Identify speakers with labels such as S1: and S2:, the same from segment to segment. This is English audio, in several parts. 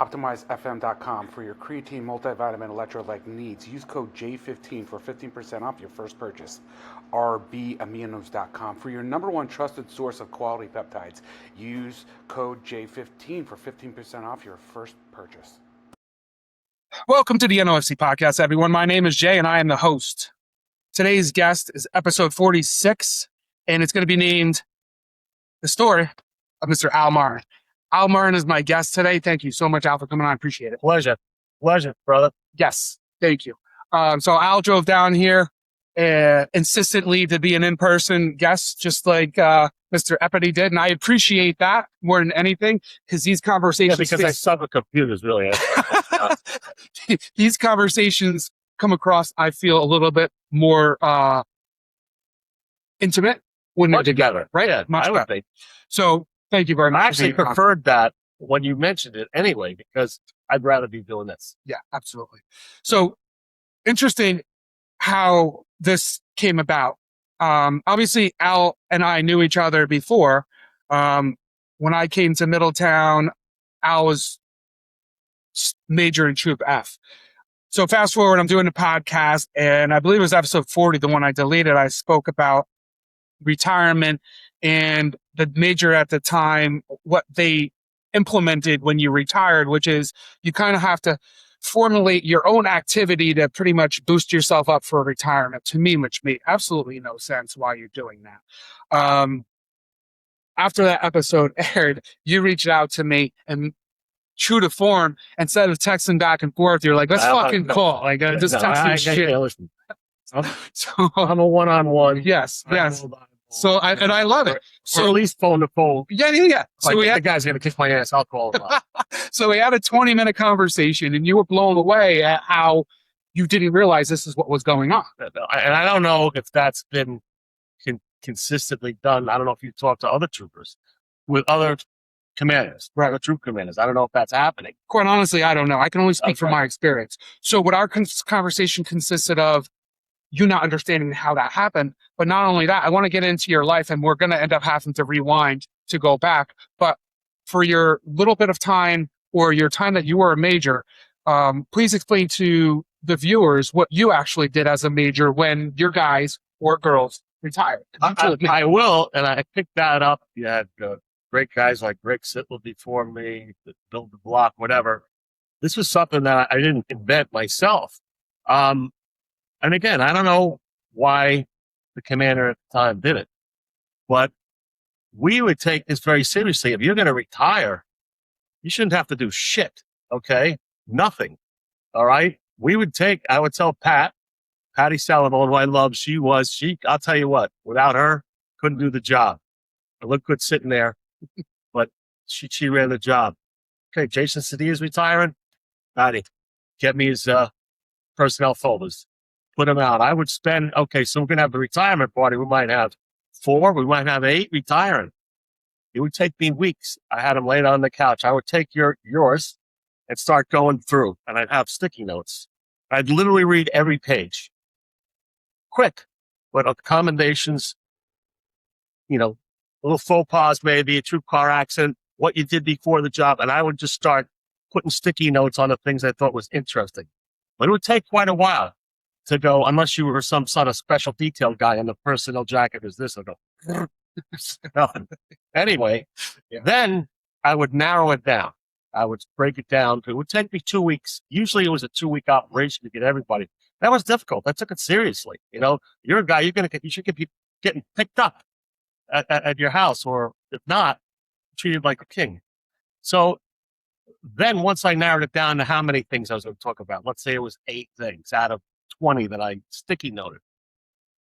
S1: OptimizeFM.com for your creatine, multivitamin, electrolyte needs. Use code J15 for 15% off your first purchase. RBAminos.com for your number one trusted source of quality peptides. Use code J15 for 15% off your first purchase.
S2: Welcome to the NOFC podcast, everyone. My name is Jay, and I am the host. Today's guest is episode 46, and it's going to be named The Story of Mr. Allan Martin. Allan Martin is my guest today. Thank you so much, Al, for coming on. I appreciate it.
S3: Pleasure, brother.
S2: Yes, thank you. So Al drove down here insistently to be an in-person guest, just like Mr. Epity did, and I appreciate that more than anything, because these conversations...
S3: Yeah, because I suck at computers, really.
S2: These conversations come across, I feel, a little bit more intimate when they're together, right?
S3: Yeah,
S2: much
S3: I would
S2: better.
S3: think.
S2: So thank you very much.
S3: I actually preferred that when you mentioned it anyway, because I'd rather be doing this.
S2: Yeah, absolutely. So interesting how this came about. Obviously, Al and I knew each other before. When I came to Middletown, Al was major in Troop F. So fast forward, I'm doing the podcast, and I believe it was episode 40, the one I deleted. I spoke about retirement and the major at the time, what they implemented when you retired, which is you kind of have to formulate your own activity to pretty much boost yourself up for retirement, to me, which made absolutely no sense why you're doing that. After that episode aired, you reached out to me, and true to form, instead of texting back and forth, you're like, let's fucking call. Like, just text me shit.
S3: Listen. I'm a one-on-one.
S2: Yes. So I love it.
S3: So at least phone to phone.
S2: Yeah. So
S3: the guy's gonna kick my ass. I'll call him up.
S2: So we had a 20-minute conversation, and you were blown away at how you didn't realize this is what was going on.
S3: And I don't know if that's been consistently done. I don't know if you talked to other troopers with other commanders, right? Other troop commanders. I don't know if that's happening.
S2: Quite honestly, I don't know. I can only speak from my experience. So what our conversation consisted of, you not understanding how that happened, but not only that, I want to get into your life, and we're going to end up having to rewind to go back. But for your little bit of time, or your time that you were a major, please explain to the viewers what you actually did as a major when your guys or girls retired.
S3: I will, and I picked that up. You had great guys like Rick Sitwell before me, that built the block, whatever. This was something that I didn't invent myself. And again, I don't know why the commander at the time did it, but we would take this very seriously. If you're going to retire, you shouldn't have to do shit. Okay. Nothing. All right. I would tell Patty Sullivan, who I love, I'll tell you what, without her, couldn't do the job. I looked good sitting there, but she ran the job. Okay. Jason Sadia's retiring. Patty, get me his personnel folders. Put them out. I would spend, so we're going to have the retirement party. We might have 4, we might have 8 retiring. It would take me weeks. I had them laid on the couch. I would take yours and start going through, and I'd have sticky notes. I'd literally read every page. Quick, but commendations, little faux pas, maybe a troop car accident, what you did before the job. And I would just start putting sticky notes on the things I thought was interesting. But it would take quite a while to go, unless you were some sort of special detail guy and the personnel jacket is this. I'll go, anyway, Then I would narrow it down. I would break it down. It would take me 2 weeks. Usually it was a 2-week operation to get everybody. That was difficult. I took it seriously. You're a guy, you should be getting picked up at your house, or if not, treated like a king. So then once I narrowed it down to how many things I was going to talk about, let's say it was 8 things out of 20 that I sticky noted,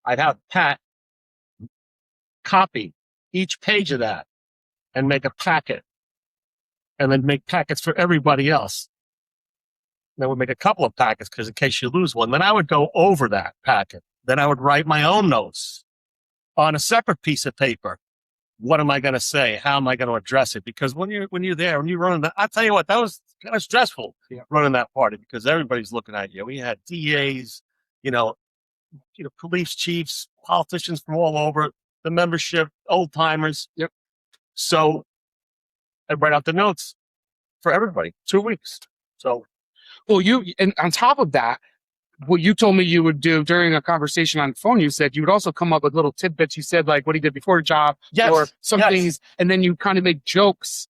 S3: I'd have Pat copy each page of that and make a packet, and then make packets for everybody else. Then we'd make a couple of packets because in case you lose one. Then I would go over that packet. Then I would write my own notes on a separate piece of paper. What am I going to say? How am I going to address it? Because when you're there, when you're running that, I'll tell you what, that was kind of stressful running that party, because everybody's looking at you. We had DAs, police chiefs, politicians from all over, the membership, old timers.
S2: Yep.
S3: So I write out the notes. for everybody. 2 weeks. So
S2: Well, and on top of that, what you told me you would do during a conversation on the phone, you said you would also come up with little tidbits. You said like what he did before the job or some things, and then you kind of make jokes.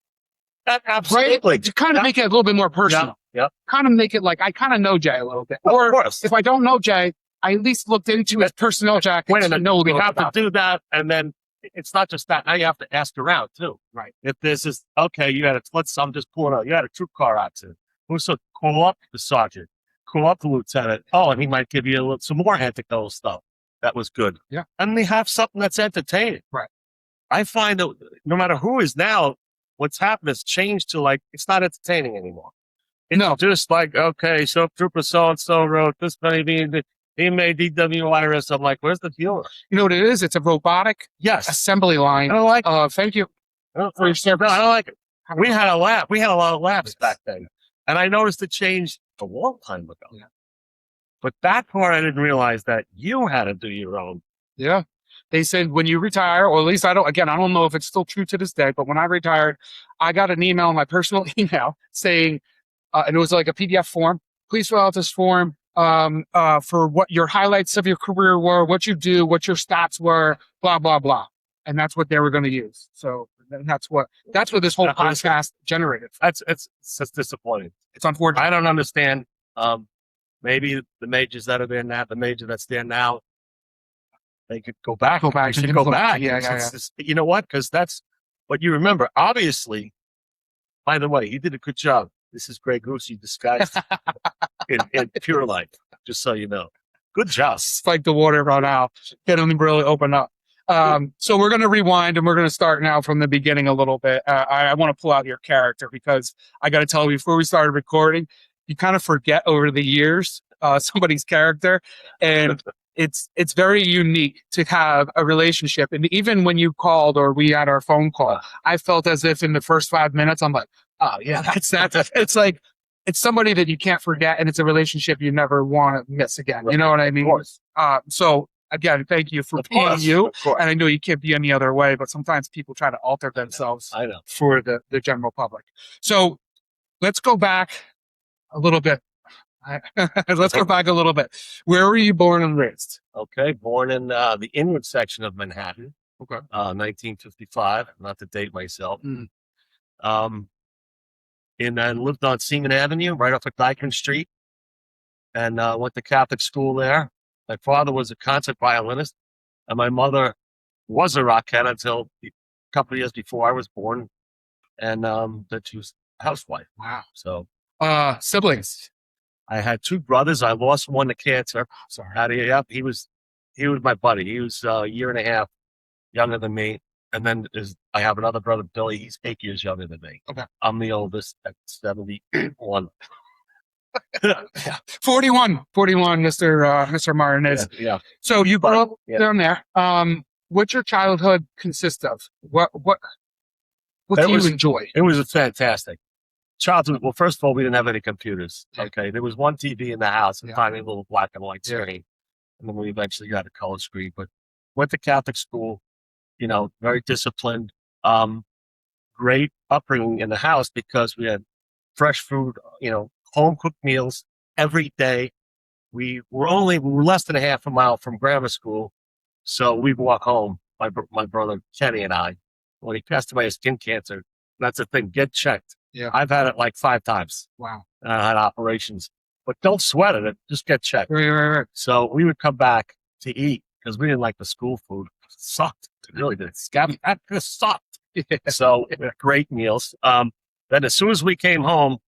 S3: Absolutely.
S2: Right? To kind of make it a little bit more personal.
S3: Yep.
S2: Kind of make it like I kind of know Jay a little bit. Or if I don't know Jay, I at least looked into his personnel jacket.
S3: Wait a minute.
S2: Know
S3: we have to
S2: about
S3: do that, and then it's not just that. Now you have to ask around too.
S2: Right.
S3: If this is okay, I'm just pulling out. You had a troop car accident. So call up the sergeant, call up the lieutenant. Oh, and he might give you some more anecdotal stuff. That was good.
S2: Yeah.
S3: And they have something that's entertaining.
S2: Right.
S3: I find that no matter who is now, what's happened has changed to like it's not entertaining anymore. It's just like, okay, so Trooper so-and-so wrote this many, he made DWIRS. I'm like, where's the humor?
S2: You know what it is? It's a robotic assembly line.
S3: I don't like
S2: thank you for your service.
S3: I don't like it. We had a laugh. We had a lot of laughs back then. And I noticed the change a long time ago.
S2: Yeah.
S3: But that part, I didn't realize that you had to do your own.
S2: Yeah. They said when you retire, or at least I don't know if it's still true to this day, but when I retired, I got an email, my personal email saying, and it was like a PDF form. Please fill out this form for what your highlights of your career were, what you do, what your stats were, blah, blah, blah. And that's what they were going to use. So that's what this whole podcast generated.
S3: It's disappointing.
S2: It's unfortunate.
S3: I don't understand. Maybe the majors that are there now, the major that's there now, they could go back.
S2: Go back.
S3: Yeah. You know what? Because that's what you remember. Obviously, by the way, you did a good job. This is Greg Goosey disguised in pure light, just so you know. Good job.
S2: Spike the water run out. Get them really open up. So we're going to rewind and we're going to start now from the beginning a little bit. I want to pull out your character because I got to tell you, before we started recording, you kind of forget over the years somebody's character, and it's very unique to have a relationship. And even when you called or we had our phone call, I felt as if in the first 5 minutes, I'm like, oh yeah, that's that. It's like, it's somebody that you can't forget, and it's a relationship you never want to miss again. Right. You know what I mean? Of course. So again, thank you for being you. And I know you can't be any other way, but sometimes people try to alter themselves for the general public. So let's go back a little bit. Let's go back a little bit. Where were you born and raised?
S3: Okay, born in the inward section of Manhattan.
S2: Okay.
S3: 1955, not to date myself. And I lived on Seaman Avenue, right off of Dyken Street, and went to Catholic school there. My father was a concert violinist, and my mother was a rockette until a couple of years before I was born, and that she was a housewife.
S2: Wow.
S3: So,
S2: siblings.
S3: I had two brothers. I lost one to cancer. Sorry. He was my buddy. He was a year and a half younger than me. And then I have another brother, Billy. He's 8 years younger than me.
S2: Okay.
S3: I'm the oldest at 71.
S2: 41, Mr. Martin is.
S3: Yeah.
S2: So you grew up down there. What's your childhood consist of? What do you enjoy?
S3: It was fantastic. Childhood. Well, first of all, we didn't have any computers. Okay. There was one TV in the house, a tiny little black and white screen. And then we eventually got a color screen, but went to Catholic school, very disciplined, great upbringing in the house because we had fresh food, home cooked meals every day. We were less than a half a mile from grammar school. So we'd walk home, my brother Kenny and I, when he passed away of skin cancer. That's the thing, get checked.
S2: Yeah.
S3: I've had it like 5 times.
S2: Wow.
S3: And I had operations, but don't sweat it. Just get checked.
S2: Right.
S3: So we would come back to eat because we didn't like the school food. It sucked. It really did. That just sucked. Yeah. So great meals. Then as soon as we came home,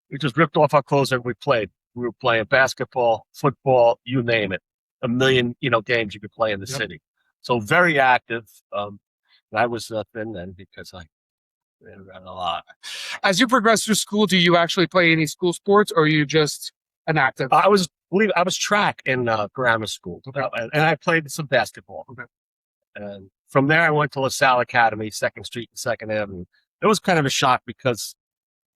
S3: we just ripped off our clothes and we played. We were playing basketball, football, you name it. A million, games you could play in the city. So very active. I was thin then because I ran around a lot.
S2: As you progress through school, do you actually play any school sports, or are you just an active?
S3: I was track in grammar school, and I played some basketball.
S2: Okay.
S3: And from there, I went to LaSalle Academy, 2nd Street and 2nd Avenue. It was kind of a shock because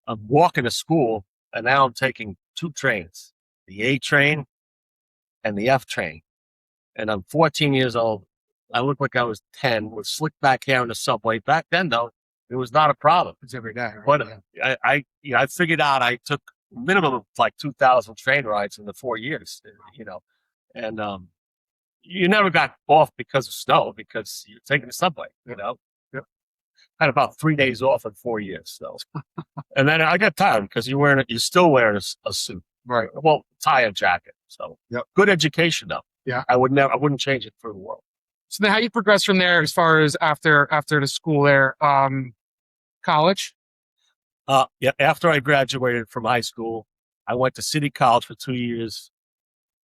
S3: I'm walking to school, and now I'm taking 2 trains, the A train and the F train. And I'm 14 years old. I look like I was 10 with slick back hair in the subway. Back then, though, It was not a problem.
S2: It's every day. Right?
S3: But
S2: Yeah.
S3: I figured out I took minimum of like 2,000 train rides in the 4 years, and you never got off because of snow because you're taking the subway,
S2: Yep.
S3: Had about 3 days off in 4 years, so. And then I got tired because you're still wearing a suit,
S2: Right.
S3: well, tie and jacket. So
S2: Yep.
S3: good education though.
S2: Yeah.
S3: I wouldn't change it for the world.
S2: So then how you progress from there as far as after the school there, college?
S3: Yeah. After I graduated from high school, I went to City College for 2 years,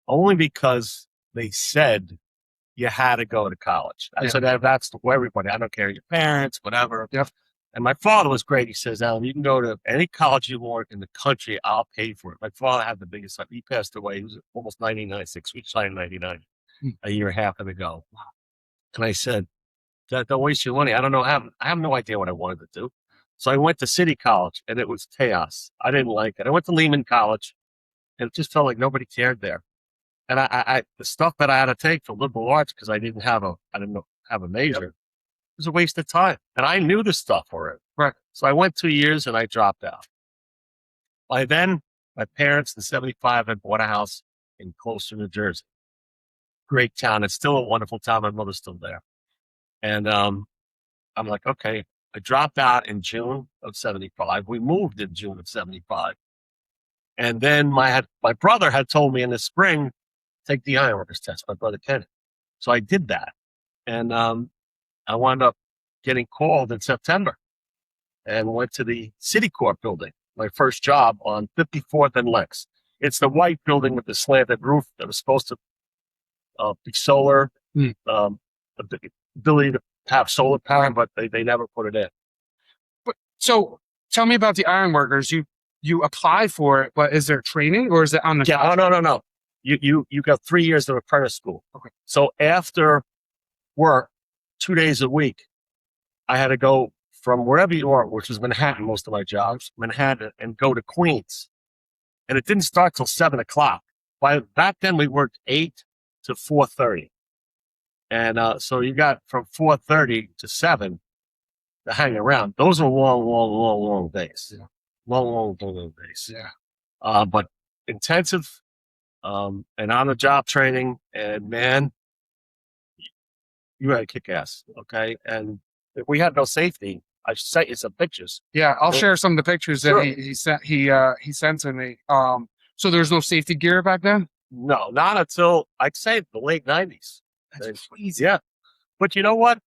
S3: only because they said you had to go to college. I said that's for everybody. I don't care your parents, whatever.
S2: Yep.
S3: And my father was great. He says, Alan, you can go to any college you want in the country. I'll pay for it. My father had the biggest. He passed away. He was almost 99, 6 weeks, 99, a year and a half ago. And I said, don't waste your money. I don't know. I have no idea what I wanted to do. So I went to City College, and it was chaos. I didn't like it. I went to Lehman College, and it just felt like nobody cared there. And the stuff that I had to take for liberal arts because I didn't have a major, it was a waste of time. And I knew the stuff already.
S2: Right.
S3: So I went 2 years and I dropped out. By then, my parents in '75 had bought a house in Closter, New Jersey. Great town. It's still a wonderful town. My mother's still there. And I'm like, okay. I dropped out in June of '75. We moved in June of '75. And then my brother had told me in the spring, take the ironworkers test, my brother Kenny. So I did that. And I wound up getting called in September and went to the City Corp building, my first job on 54th and Lex. It's the white building with the slanted roof that was supposed to be solar, the ability to have solar power, but they never put it in.
S2: But so tell me about the ironworkers. You apply for it, but is there training or is it on the
S3: Yeah, no. You got 3 years of apprentice school.
S2: Okay.
S3: So after work, 2 days a week, I had to go from wherever you are, which was Manhattan, most of my jobs, Manhattan, and go to Queens. And it didn't start till 7:00. Back then we worked 8 to 4:30. And so you got from 4:30 to 7 to hang around. Those are long days.
S2: Yeah.
S3: Long days.
S2: Yeah.
S3: But intensive, and on the job training, and man, you had to kick ass. Okay. And if we had no safety, I sent you some pictures.
S2: Yeah, I'll share some of the pictures
S3: Sure.
S2: that he sent to me. So there's no safety gear back then?
S3: No, not until I'd say the late 90s.
S2: That's crazy.
S3: Yeah. But you know what?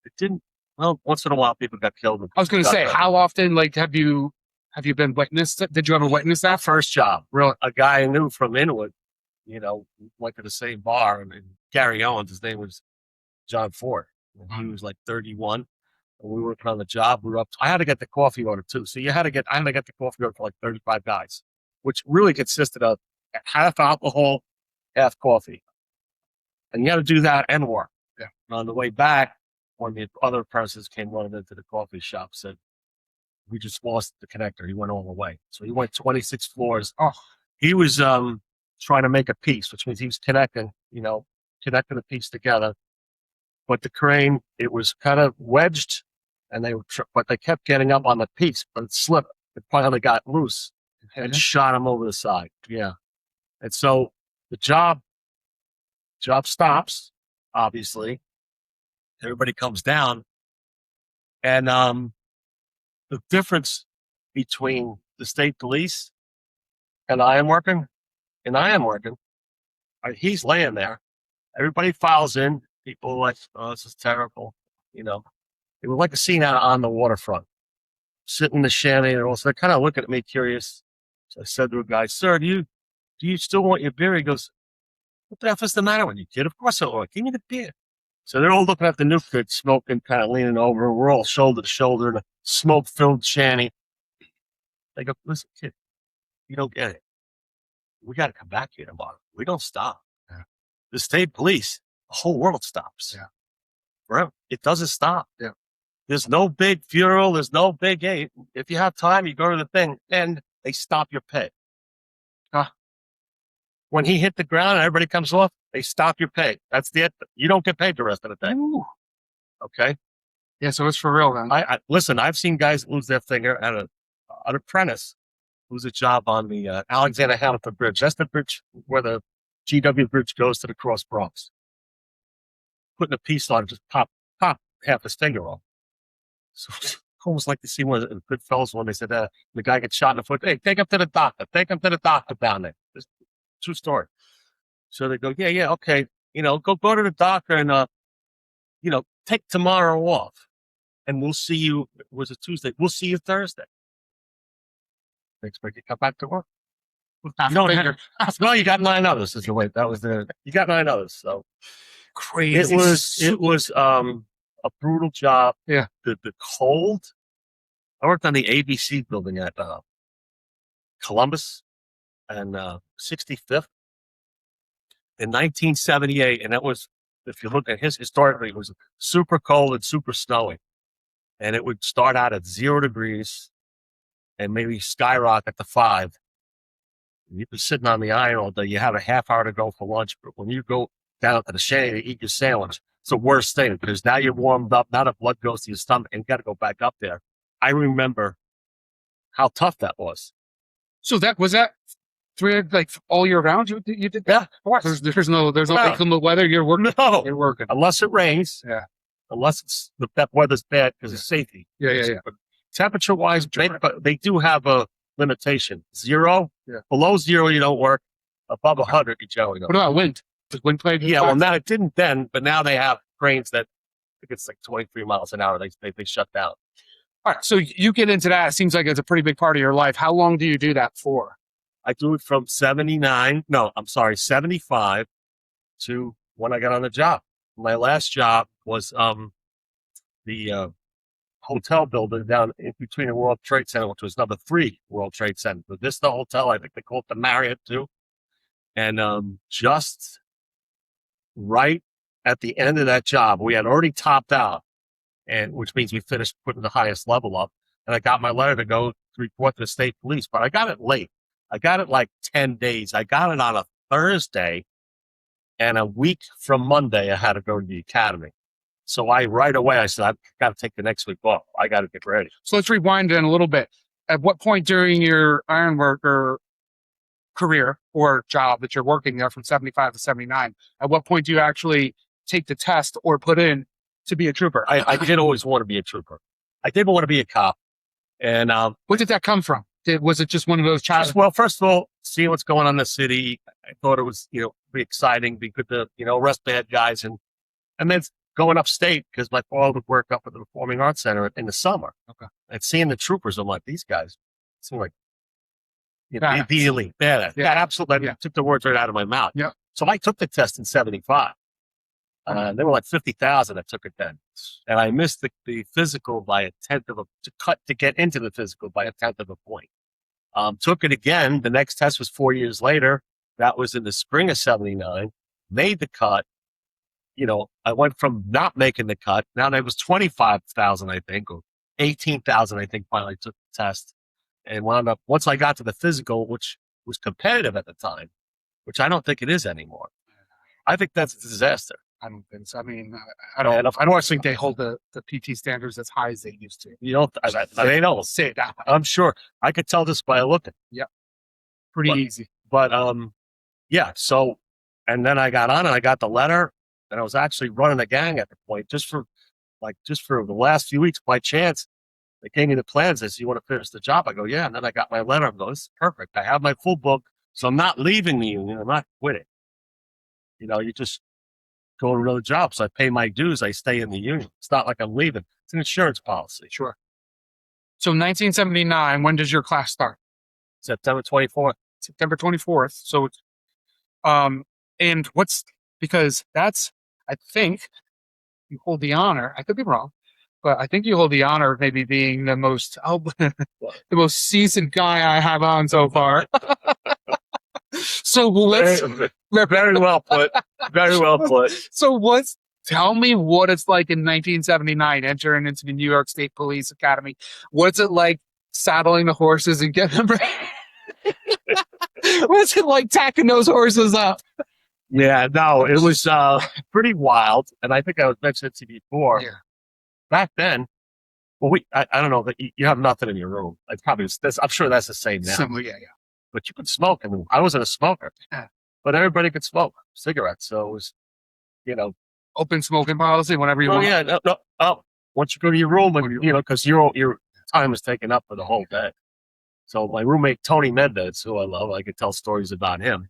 S3: It didn't. Well, once in a while, people got killed.
S2: I was going to say, how often, like, have you been witnessed? Did you ever witness that?
S3: First job.
S2: Really?
S3: A guy I knew from Inwood, went to the same bar, and Gary Owens, his name was John Ford. And he was like 31. And we worked on the job. We were up. I had to get the coffee order too. So I had to get the coffee order for like 35 guys, which really consisted of half alcohol, half coffee. And you had to do that and work.
S2: Yeah.
S3: And on the way back, one of the other persons came running into the coffee shop, said, we just lost the connector. He went all the way. So he went 26 floors.
S2: Oh.
S3: He was trying to make a piece, which means he was connecting the piece together. But the crane, it was kind of wedged, and but they kept getting up on the piece, but it slipped. It finally got loose and shot him over the side. Yeah. And so the job stops, obviously. Everybody comes down. And the difference between the state police and ironworking, he's laying there. Everybody files in. People are like, oh, this is terrible. It was like a scene out on the waterfront. Sitting in the shanty, and also they're kind of looking at me curious. So I said to a guy, sir, do you still want your beer? He goes, what the F is the matter with you, kid? Of course I want. Give me the beer. So they're all looking at the new kid, smoking, kind of leaning over. We're all shoulder to shoulder in a smoke-filled shanty. They go, listen, kid, you don't get it. We got to come back here tomorrow. We don't stop.
S2: Yeah.
S3: The state police, the whole world stops.
S2: Yeah.
S3: Forever. It doesn't stop.
S2: Yeah.
S3: There's no big funeral. There's no big, hey, if you have time, you go to the thing, and they stop your pay. When he hit the ground and everybody comes off, they stop your pay. That's it. You don't get paid the rest of the day.
S2: Ooh.
S3: Okay.
S2: Yeah, so it's for real then.
S3: I listen. I've seen guys lose their finger at an apprentice lose a job on the Alexander Hamilton Bridge. That's the bridge where the GW Bridge goes to the Cross Bronx. Putting a piece on, just pop half his finger off. So it's almost like to see one of the Goodfellas when they said the guy gets shot in the foot. Hey, take him to the doctor. Take him to the doctor down there. This true story. So they go, yeah, okay. Go to the doctor and take tomorrow off, and we'll see you. Was it Tuesday? We'll see you Thursday. They expect you to come back to work. No, you got 9 others. Is the way that was the. You got 9 others. So
S2: Crazy.
S3: It was a brutal job.
S2: Yeah.
S3: The cold. I worked on the ABC building at Columbus and 65th in 1978, and that was, if you look at historically, it was super cold and super snowy, and it would start out at 0 degrees and maybe skyrocket to 5. You've been sitting on the iron all day. You have a half hour to go for lunch, but when you go down to the shanty to eat your sandwich, it's the worst thing because now you're warmed up. Now the blood goes to your stomach, and you got to go back up there. I remember how tough that was.
S2: So that was that like all year round. You did that?
S3: Yeah, of course.
S2: There's no inclement weather. You're working.
S3: No,
S2: You're working
S3: unless it rains.
S2: Yeah.
S3: Unless it's that weather's bad because of safety.
S2: Yeah.
S3: But temperature wise, they do have a limitation. 0, below 0, you don't work. Above 100, you generally don't.
S2: What about wind? Does wind play?
S3: Yeah, well, now it didn't then, but now they have cranes that I think it's like 23 miles an hour. They shut down.
S2: All right, so you get into that. It seems like it's a pretty big part of your life. How long do you do that for?
S3: I do it from 75 to when I got on the job. My last job was the hotel building down in between the World Trade Center, which was number 3 World Trade Center. The Vista Hotel, I think they call it the Marriott too. And just right at the end of that job, we had already topped out, and which means we finished putting the highest level up. And I got my letter to go to report to the state police, but I got it late. I got it like 10 days. I got it on a Thursday, and a week from Monday, I had to go to the academy. So right away, I said, I've got to take the next week off. I got to get ready.
S2: So let's rewind in a little bit. At what point during your ironworker career or job that you're working there from 75 to 79, at what point do you actually take the test or put in to be a trooper?
S3: I did always want to be a trooper. I did want to be a cop. And
S2: where did that come from? Was it just one of those childhood?
S3: Well, first of all, seeing what's going on in the city, I thought it was, be exciting, be good to, arrest bad guys. And then going upstate because my father would work up at the Performing Arts Center in the summer.
S2: Okay.
S3: And seeing the troopers, I'm like, these guys seem like,
S2: Badass.
S3: the elite. Badass. Yeah, absolutely.
S2: Yeah.
S3: I took the words right out of my mouth.
S2: Yeah.
S3: So I took the test in 75. There were like 50,000 that took it then. And I missed the physical by a tenth of to get into the physical by a tenth of a point. Took it again. The next test was 4 years later. That was in the spring of 79. Made the cut. I went from not making the cut. Now there was 25,000, I think, or 18,000, I think, finally took the test. And wound up, once I got to the physical, which was competitive at the time, which I don't think it is anymore. I think that's a disaster.
S2: I don't think so. I mean, I don't think they hold the PT standards as high as they used to.
S3: You don't, they don't.
S2: Say that.
S3: I'm sure. I could tell this by looking.
S2: Yeah. Pretty easy.
S3: But, yeah. So, and then I got on and I got the letter, and I was actually running a gang at the point just for the last few weeks by chance. They gave me the plans. They said, you want to finish the job? I go, yeah. And then I got my letter. I'm going, this is perfect. I have my full book. So I'm not leaving the union. I'm not quitting. You just go to another job. So I pay my dues. I stay in the union. It's not like I'm leaving. It's an insurance policy.
S2: Sure. So 1979, when does your class start?
S3: September 24th.
S2: September 24th. So, and because that's, I think you hold the honor. I could be wrong, but I think you hold the honor of maybe being the most, the most seasoned guy I have on so far. So let's
S3: very well put. Very well put.
S2: So tell me what it's like in 1979, entering into the New York State Police Academy. What's it like saddling the horses and getting them ready? What's it like tacking those horses up?
S3: Yeah, no, it was pretty wild. And I think I was mentioning it to you before.
S2: Yeah.
S3: back then, well, I don't know that you have nothing in your room. I'm sure that's the same now.
S2: Similar, yeah.
S3: But you could smoke. I mean, I wasn't a smoker,
S2: Yeah.
S3: but everybody could smoke cigarettes. So it was, you know,
S2: Open smoking policy whenever you
S3: oh
S2: want.
S3: yeah, no. Oh, once you go to your room, and because your time is taken up for the whole day. So my roommate Tony Mendez, who I love, I could tell stories about him.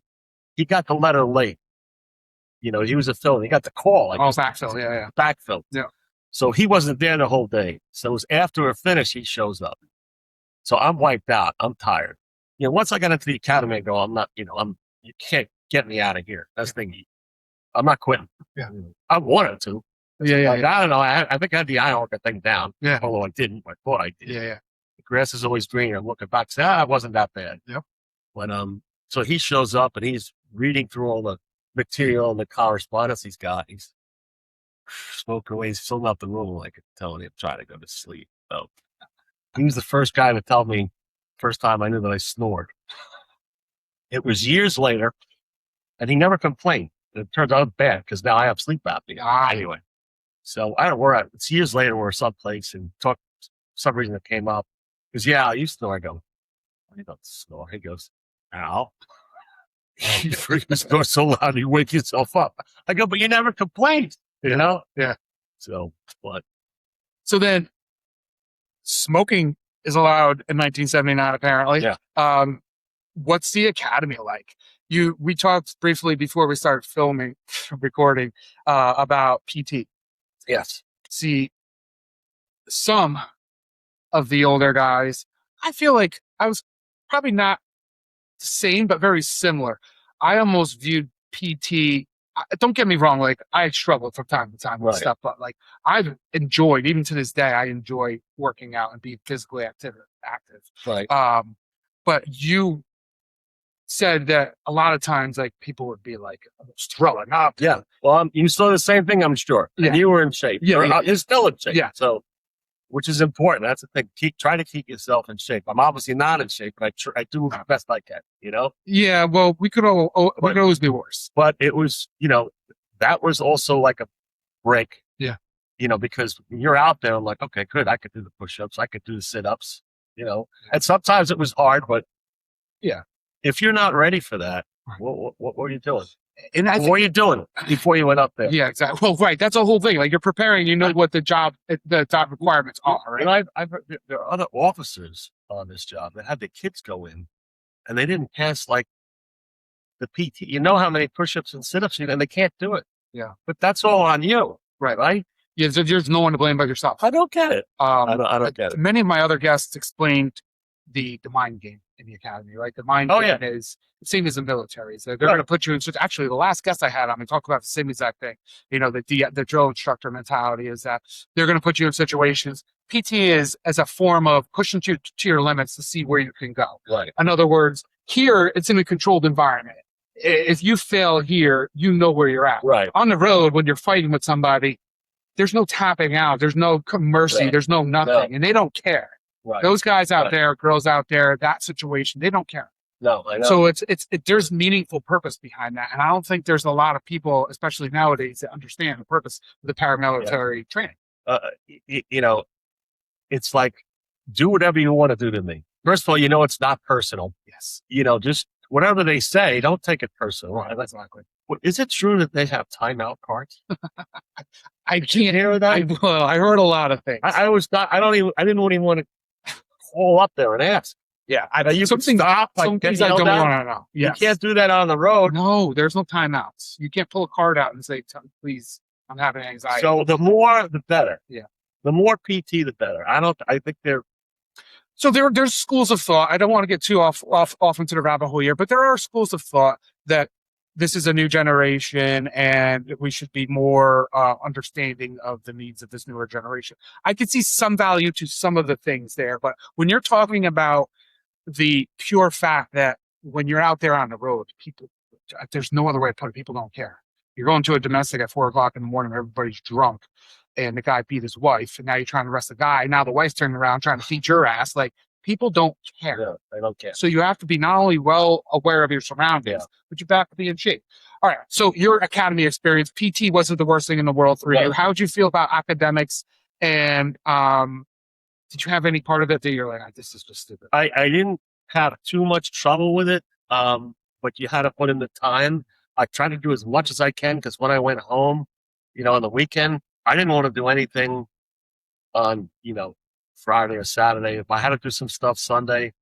S3: He got the letter late. You know, he was a fill. He got the call. Like,
S2: Backfill, yeah.
S3: Backfill.
S2: Yeah.
S3: So he wasn't there the whole day. So it was after we're finished, he shows up. So I'm wiped out. I'm tired. You know, once I got into the academy, I go, I'm not, you can't get me out of here. That's the thing. I'm not quitting.
S2: Yeah.
S3: I wanted to.
S2: Yeah.
S3: Like, I don't know. I think I had the Ironworker thing down.
S2: Yeah.
S3: Although I didn't. I thought I did.
S2: Yeah.
S3: The grass is always greener. I'm looking back, say, it wasn't that bad.
S2: Yep.
S3: But so he shows up and he's reading through all the material and the correspondence he's got. He's smoking away. He's filling up the room like telling him trying to go to sleep. So he was the first guy to tell me, first time I knew that I snored. It was years later, and he never complained. It turns out bad because now I have sleep apnea. Anyway, so I don't know. It's years later we're someplace and talk some reason it came up. Because you snore. I go, I don't snore. He goes, Al. You freaking snore so loud you wake yourself up. I go, but you never complained, you know?
S2: Yeah.
S3: So
S2: then smoking is allowed in 1979, apparently.
S3: Yeah.
S2: What's the academy like? We talked briefly before we started recording, about PT.
S3: Yes.
S2: See, some of the older guys, I feel like I was probably not the same, but very similar. I almost viewed PT. Don't get me wrong, like I struggled from time to time with stuff, but like I've enjoyed, even to this day, I enjoy working out and being physically active.
S3: Right.
S2: But you said that a lot of times, like people would be like almost throwing up.
S3: Yeah. Well, you saw the same thing, I'm sure.
S2: Yeah.
S3: And you were in shape.
S2: Yeah.
S3: You're still in shape.
S2: Yeah.
S3: So, which is important. That's the thing. Try to keep yourself in shape. I'm obviously not in shape, but I do the best I can, you know?
S2: Yeah. Well, we could always be worse.
S3: But it was, that was also like a break.
S2: Yeah.
S3: Because you're out there, I'm like, okay, good. I could do the push-ups. I could do the sit-ups, and sometimes it was hard, but
S2: yeah,
S3: if you're not ready for that, what were you doing?
S2: And
S3: what were you doing before you went up there?
S2: Yeah, exactly. Well, right. That's the whole thing. Like you're preparing, what the job requirements are. Right?
S3: And I've heard there are other officers on this job that had the kids go in and they didn't pass like the PT. You know how many push-ups and sit-ups and they can't do it.
S2: Yeah.
S3: But that's all on you. Right?
S2: Yeah, so there's no one to blame but yourself.
S3: I don't get it. I don't get it.
S2: Many of my other guests explained the mind game in the academy, right? The mind game is the same as the military. So they're going to put you in. Actually, the last guest I had on, we talked about the same exact thing. The drill instructor mentality is that they're going to put you in situations. PT is as a form of pushing you to your limits to see where you can go.
S3: Right.
S2: In other words, here it's in a controlled environment. If you fail here, you know where you're at.
S3: Right.
S2: On the road, when you're fighting with somebody, there's no tapping out. There's no mercy. Right. There's no nothing. And they don't care. Right. Those guys out there, girls out there, that situation, they don't care.
S3: No, I know.
S2: So there's meaningful purpose behind that. And I don't think there's a lot of people, especially nowadays, that understand the purpose of the paramilitary training.
S3: It's like, do whatever you want to do to me. First of all, it's not personal.
S2: Yes.
S3: Just whatever they say, don't take it personal.
S2: Right, exactly.
S3: Well, is it true that they have timeout cards?
S2: I can't
S3: hear that.
S2: I heard a lot of things.
S3: I didn't even want to call up there and ask.
S2: Yeah,
S3: you can stop.
S2: Some things I don't want to know. Yes.
S3: You can't do that on the road.
S2: No, there's no timeouts. You can't pull a card out and say, "Please, I'm having anxiety."
S3: So the more, the better.
S2: Yeah.
S3: The more PT, the better. I think they're.
S2: So there's schools of thought. I don't want to get too off into the rabbit hole here, but there are schools of thought that this is a new generation and we should be more understanding of the needs of this newer generation. I could see some value to some of the things there, but when you're talking about the pure fact that when you're out there on the road, people, there's no other way to put it, people don't care. You're going to a domestic at 4:00 in the morning, everybody's drunk, and the guy beat his wife, and now you're trying to arrest the guy. Now the wife's turning around trying to feed your ass. Like, people don't care.
S3: Yeah, they don't care.
S2: So you have to be not only well aware of your surroundings, but you have to be in shape. All right. So your academy experience, PT wasn't the worst thing in the world for you. How did you feel about academics And did you have any part of it that you're like, "Ah, this is just stupid"?
S3: I didn't have too much trouble with it, but you had to put in the time. I tried to do as much as I can because when I went home, on the weekend, I didn't want to do anything on, Friday or Saturday. If I had to do some stuff Sunday,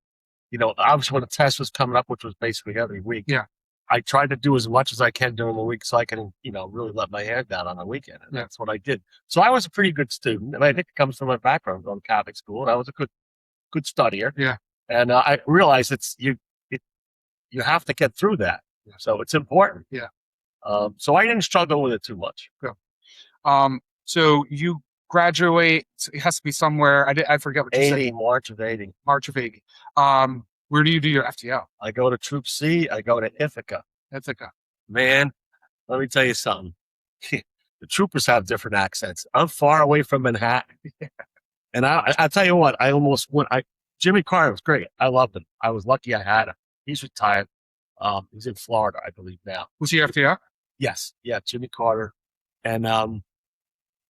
S3: obviously when the test was coming up, which was basically every week,
S2: Yeah.
S3: I tried to do as much as I can during the week so I can, really let my hair down on the weekend. And
S2: Yeah.
S3: that's what I did. So I was a pretty good student. And I think it comes from my background going to Catholic school. And I was a good studier.
S2: Yeah.
S3: And I realized you have to get through that.
S2: Yeah.
S3: So it's important.
S2: Yeah.
S3: So I didn't struggle with it too much.
S2: So you graduate, it has to be somewhere, I forget what you
S3: 80,
S2: said.
S3: March of 80.
S2: March of 80. Where do you do your FTO?
S3: I go to Troop C. I go to Ithaca.
S2: Ithaca.
S3: Man, let me tell you something. The troopers have different accents. I'm far away from Manhattan. And I tell you what, I almost went. Jimmy Carter was great. I loved him. I was lucky I had him. He's retired. He's in Florida, I believe now.
S2: Was he FTO?
S3: Yes. Yeah, Jimmy Carter. And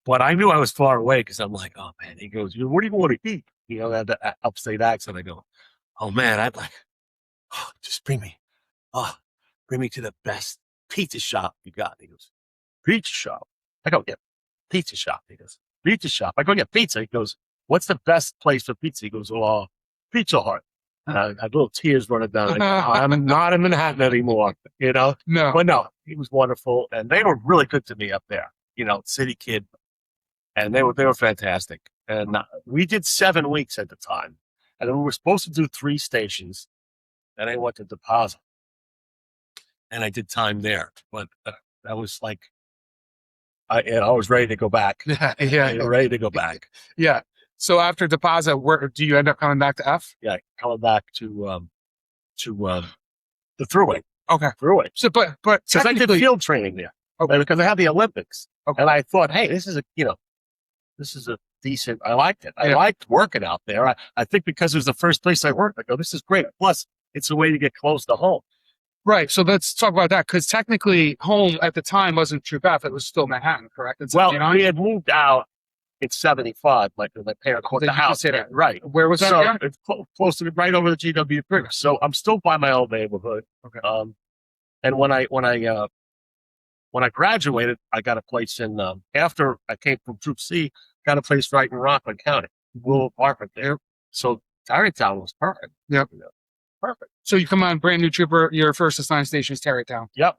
S3: but I knew I was far away because I'm like, oh man. He goes, what do you want to eat? That upstate accent. I go, oh man, I'd like, just bring me to the best pizza shop you got. He goes, pizza shop? I go, yeah, pizza shop. He goes, pizza shop. I go, yeah, pizza. He goes, what's the best place for pizza? He goes, well, Pizza Hut. I had little tears running down. I go, I'm not in Manhattan anymore,
S2: No.
S3: But no, he was wonderful. And they were really good to me up there, city kid. And they were fantastic. And we did 7 weeks at the time. And then we were supposed to do 3 stations. And I went to Deposit. And I did time there. But that was like, I was ready to go back.
S2: Yeah.
S3: Ready to go back.
S2: Yeah. So after Deposit, where do you end up coming back to F?
S3: Yeah, coming back to the Thruway.
S2: Okay.
S3: Thruway.
S2: So, but
S3: Because I did field training there.
S2: Okay.
S3: Because I had the Olympics.
S2: Okay.
S3: And I thought, hey, this is a decent, I liked it. I liked working out there. I think because it was the first place I worked, I go, this is great. Plus, it's a way to get close to home.
S2: Right. So let's talk about that. Because technically, home at the time wasn't Troop F. It was still Manhattan, correct?
S3: Well, we had moved out in 75. My parents bought the house.
S2: There.
S3: Right.
S2: Where was that
S3: So
S2: again?
S3: it's close to right over the GW Bridge. So I'm still by my old neighborhood.
S2: Okay.
S3: And when I graduated, I got a place in after I came from Troop C, got a place right in Rockland County, little apartment there. So Tarrytown was perfect.
S2: Yep.
S3: Perfect.
S2: So you come on, brand new trooper. Your first assigned station is Tarrytown.
S3: Yep.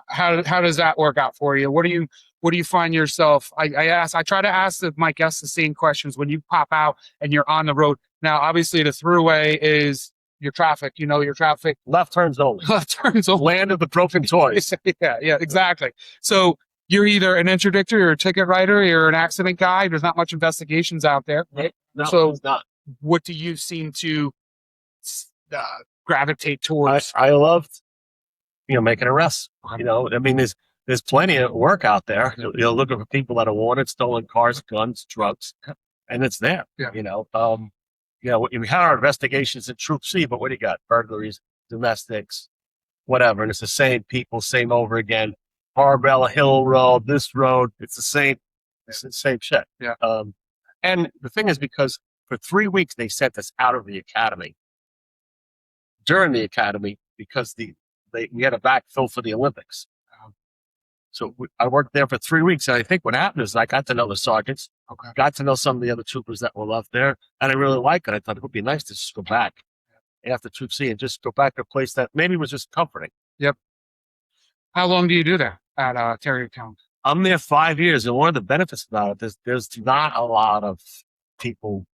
S2: How does that work out for you? What do you find yourself? I try to ask my guests the same questions when you pop out and you're on the road. Now, obviously, the Thruway is your traffic. Your traffic.
S3: Left turns only.
S2: Left turns only.
S3: Land of the broken toys.
S2: Yeah, exactly. So you're either an interdictor, you're a ticket writer, you're an accident guy. There's not much investigations out there.
S3: No,
S2: so
S3: it's not.
S2: What do you seem to gravitate towards?
S3: I loved, making arrests. I mean, there's plenty of work out there. You're looking for people that are wanted, stolen cars, guns, drugs, and it's there.
S2: Yeah.
S3: We had our investigations at Troop C, but what do you got? Burglaries, domestics, whatever. And it's the same people, same over again. Barbell Hill Road, this road, it's the same shit.
S2: Yeah.
S3: And the thing is, because for 3 weeks they sent us out of the academy. During the academy, because we had a backfill for the Olympics. So I worked there for 3 weeks, and I think what happened is I got to know the sergeants, got to know some of the other troopers that were left there, and I really liked it. I thought it would be nice to just go back after Troop C and just go back to a place that maybe was just comforting.
S2: Yep. How long do you do that at Tarrytown?
S3: I'm there 5 years, and one of the benefits about it, there's not a lot of people,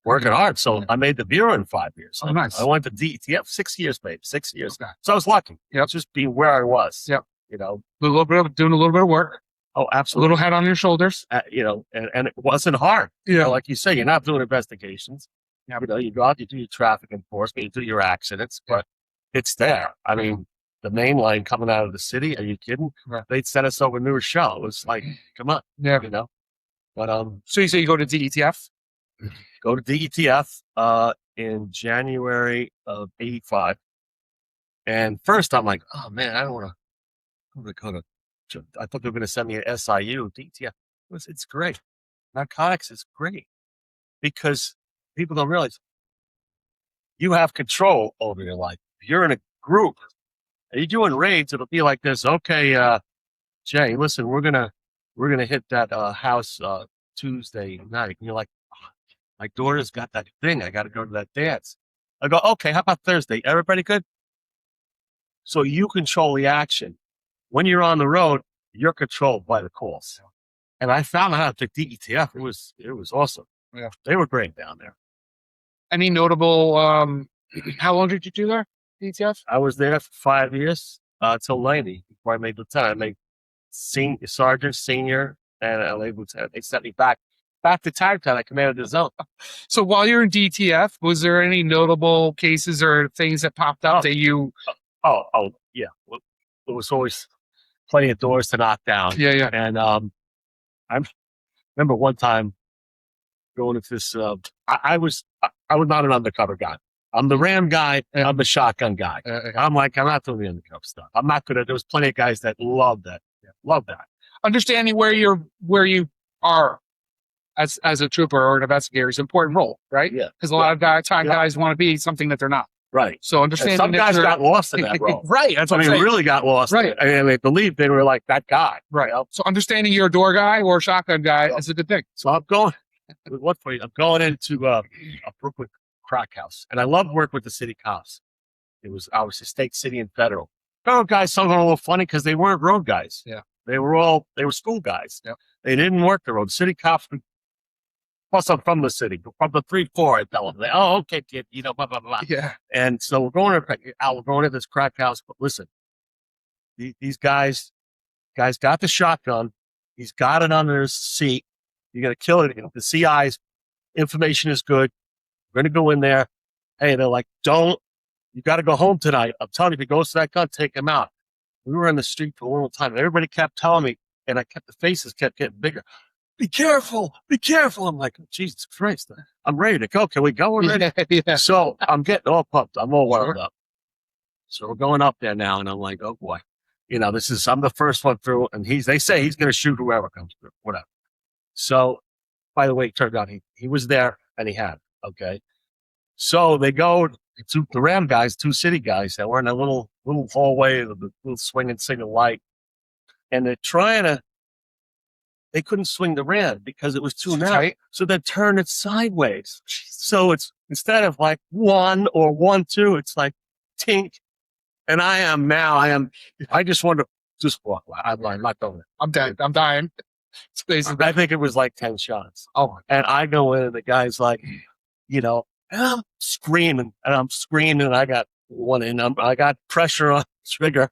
S3: working hard. So I made the Bureau in 5 years.
S2: Oh, nice.
S3: I went to DETF 6 years, maybe 6 years.
S2: Okay.
S3: So I was lucky.
S2: Yep.
S3: Just being where I was.
S2: Yep.
S3: Doing
S2: a little bit of work.
S3: Oh,
S2: A
S3: absolutely.
S2: little head on your shoulders.
S3: And it wasn't hard.
S2: Yeah.
S3: Like you say, you're not doing investigations.
S2: Yeah.
S3: You go out, you do your traffic enforcement, you do your accidents, but it's there. I mean, the main line coming out of the city, are you kidding?
S2: Right.
S3: They'd send us over New Rochelle. It was like, come on.
S2: Yeah.
S3: But
S2: So you say you go to DETF?
S3: go to DETF in January of 85. And first I'm like, oh man, I don't want to go to, I thought they were going to send me an SIU, DETF. It's great. narcotics is great because people don't realize you have control over your life. If you're in a group and you're doing raids, it'll be like this. Okay, Jay, listen, we're gonna hit that house Tuesday night. And you're like, "Oh, my daughter's got that thing. I got to go to that dance." I go, okay, how about Thursday? Everybody good? So you control the action. When you're on the road, you're controlled by the calls. And I found out the DETF. It was awesome.
S2: Yeah.
S3: They were great down there.
S2: Any notable? How long did you do there? DTF?
S3: I was there for 5 years till 90 before I made lieutenant. I made sergeant, senior, and I made lieutenant. They sent me back to Tarrytown. I commanded the zone.
S2: So while you're in DTF, was there any notable cases or things that popped up that you?
S3: Oh, yeah. Well, there was always plenty of doors to knock down.
S2: Yeah.
S3: And I remember one time going into this. I was not an undercover guy. I'm the Ram guy.
S2: Yeah.
S3: I'm the shotgun guy. I'm not doing the undercover stuff. I'm not good at. There was plenty of guys that love that. Love that.
S2: Understanding where you are as a trooper or an investigator is an important role, right?
S3: Yeah.
S2: Because a lot of guys want to be something that they're not.
S3: Right.
S2: So understanding
S3: some guys got lost in that role.
S2: Right. That's what I'm saying.
S3: Really got lost.
S2: Right.
S3: And they believed they were like that guy.
S2: Right.
S3: You know?
S2: So understanding you're a door guy or a shotgun guy is a good thing.
S3: So I'm going. What for you? I'm going into a Brooklyn crack house, and I love working with the city cops. It was obviously state, city, and federal. Federal guys, some of them were a little funny because they weren't road guys.
S2: Yeah.
S3: They were school guys.
S2: Yep.
S3: They didn't work the road. City cops. Plus, I'm from the city, from the 3-4. I tell them, "Oh, okay, kid, blah blah blah."
S2: Yeah.
S3: And so we're going to this crack house. But listen, these guys got the shotgun. He's got it under his seat. You're gonna kill it. The CI's information is good. We're gonna go in there. Hey, they're like, "Don't. You got to go home tonight." I'm telling you, if he goes to that gun, take him out. We were in the street for a long time. And everybody kept telling me, and the faces kept getting bigger. Be careful, be careful. I'm like, Jesus Christ, I'm ready to go. Can we go? We're ready.
S2: Yeah.
S3: So I'm getting all pumped. I'm all wound up. So we're going up there now, and I'm like, oh boy, I'm the first one through, and they say he's going to shoot whoever comes through, whatever. So, by the way, it turned out he was there, and he had it, okay. So they go to the Ram guys, 2 city guys that were in a little hallway, the little swinging signal light, and they're trying to. They couldn't swing the Ram because it was too narrow.
S2: Tight.
S3: So they turn it sideways. So it's instead of like 1 or 1-2, it's like tink. And I just want to just walk. I'm not doing it.
S2: I'm dead. I'm dying.
S3: I think it was like 10 shots.
S2: Oh,
S3: and I go in and the guy's like, and I'm screaming and I got one in. I got pressure on the trigger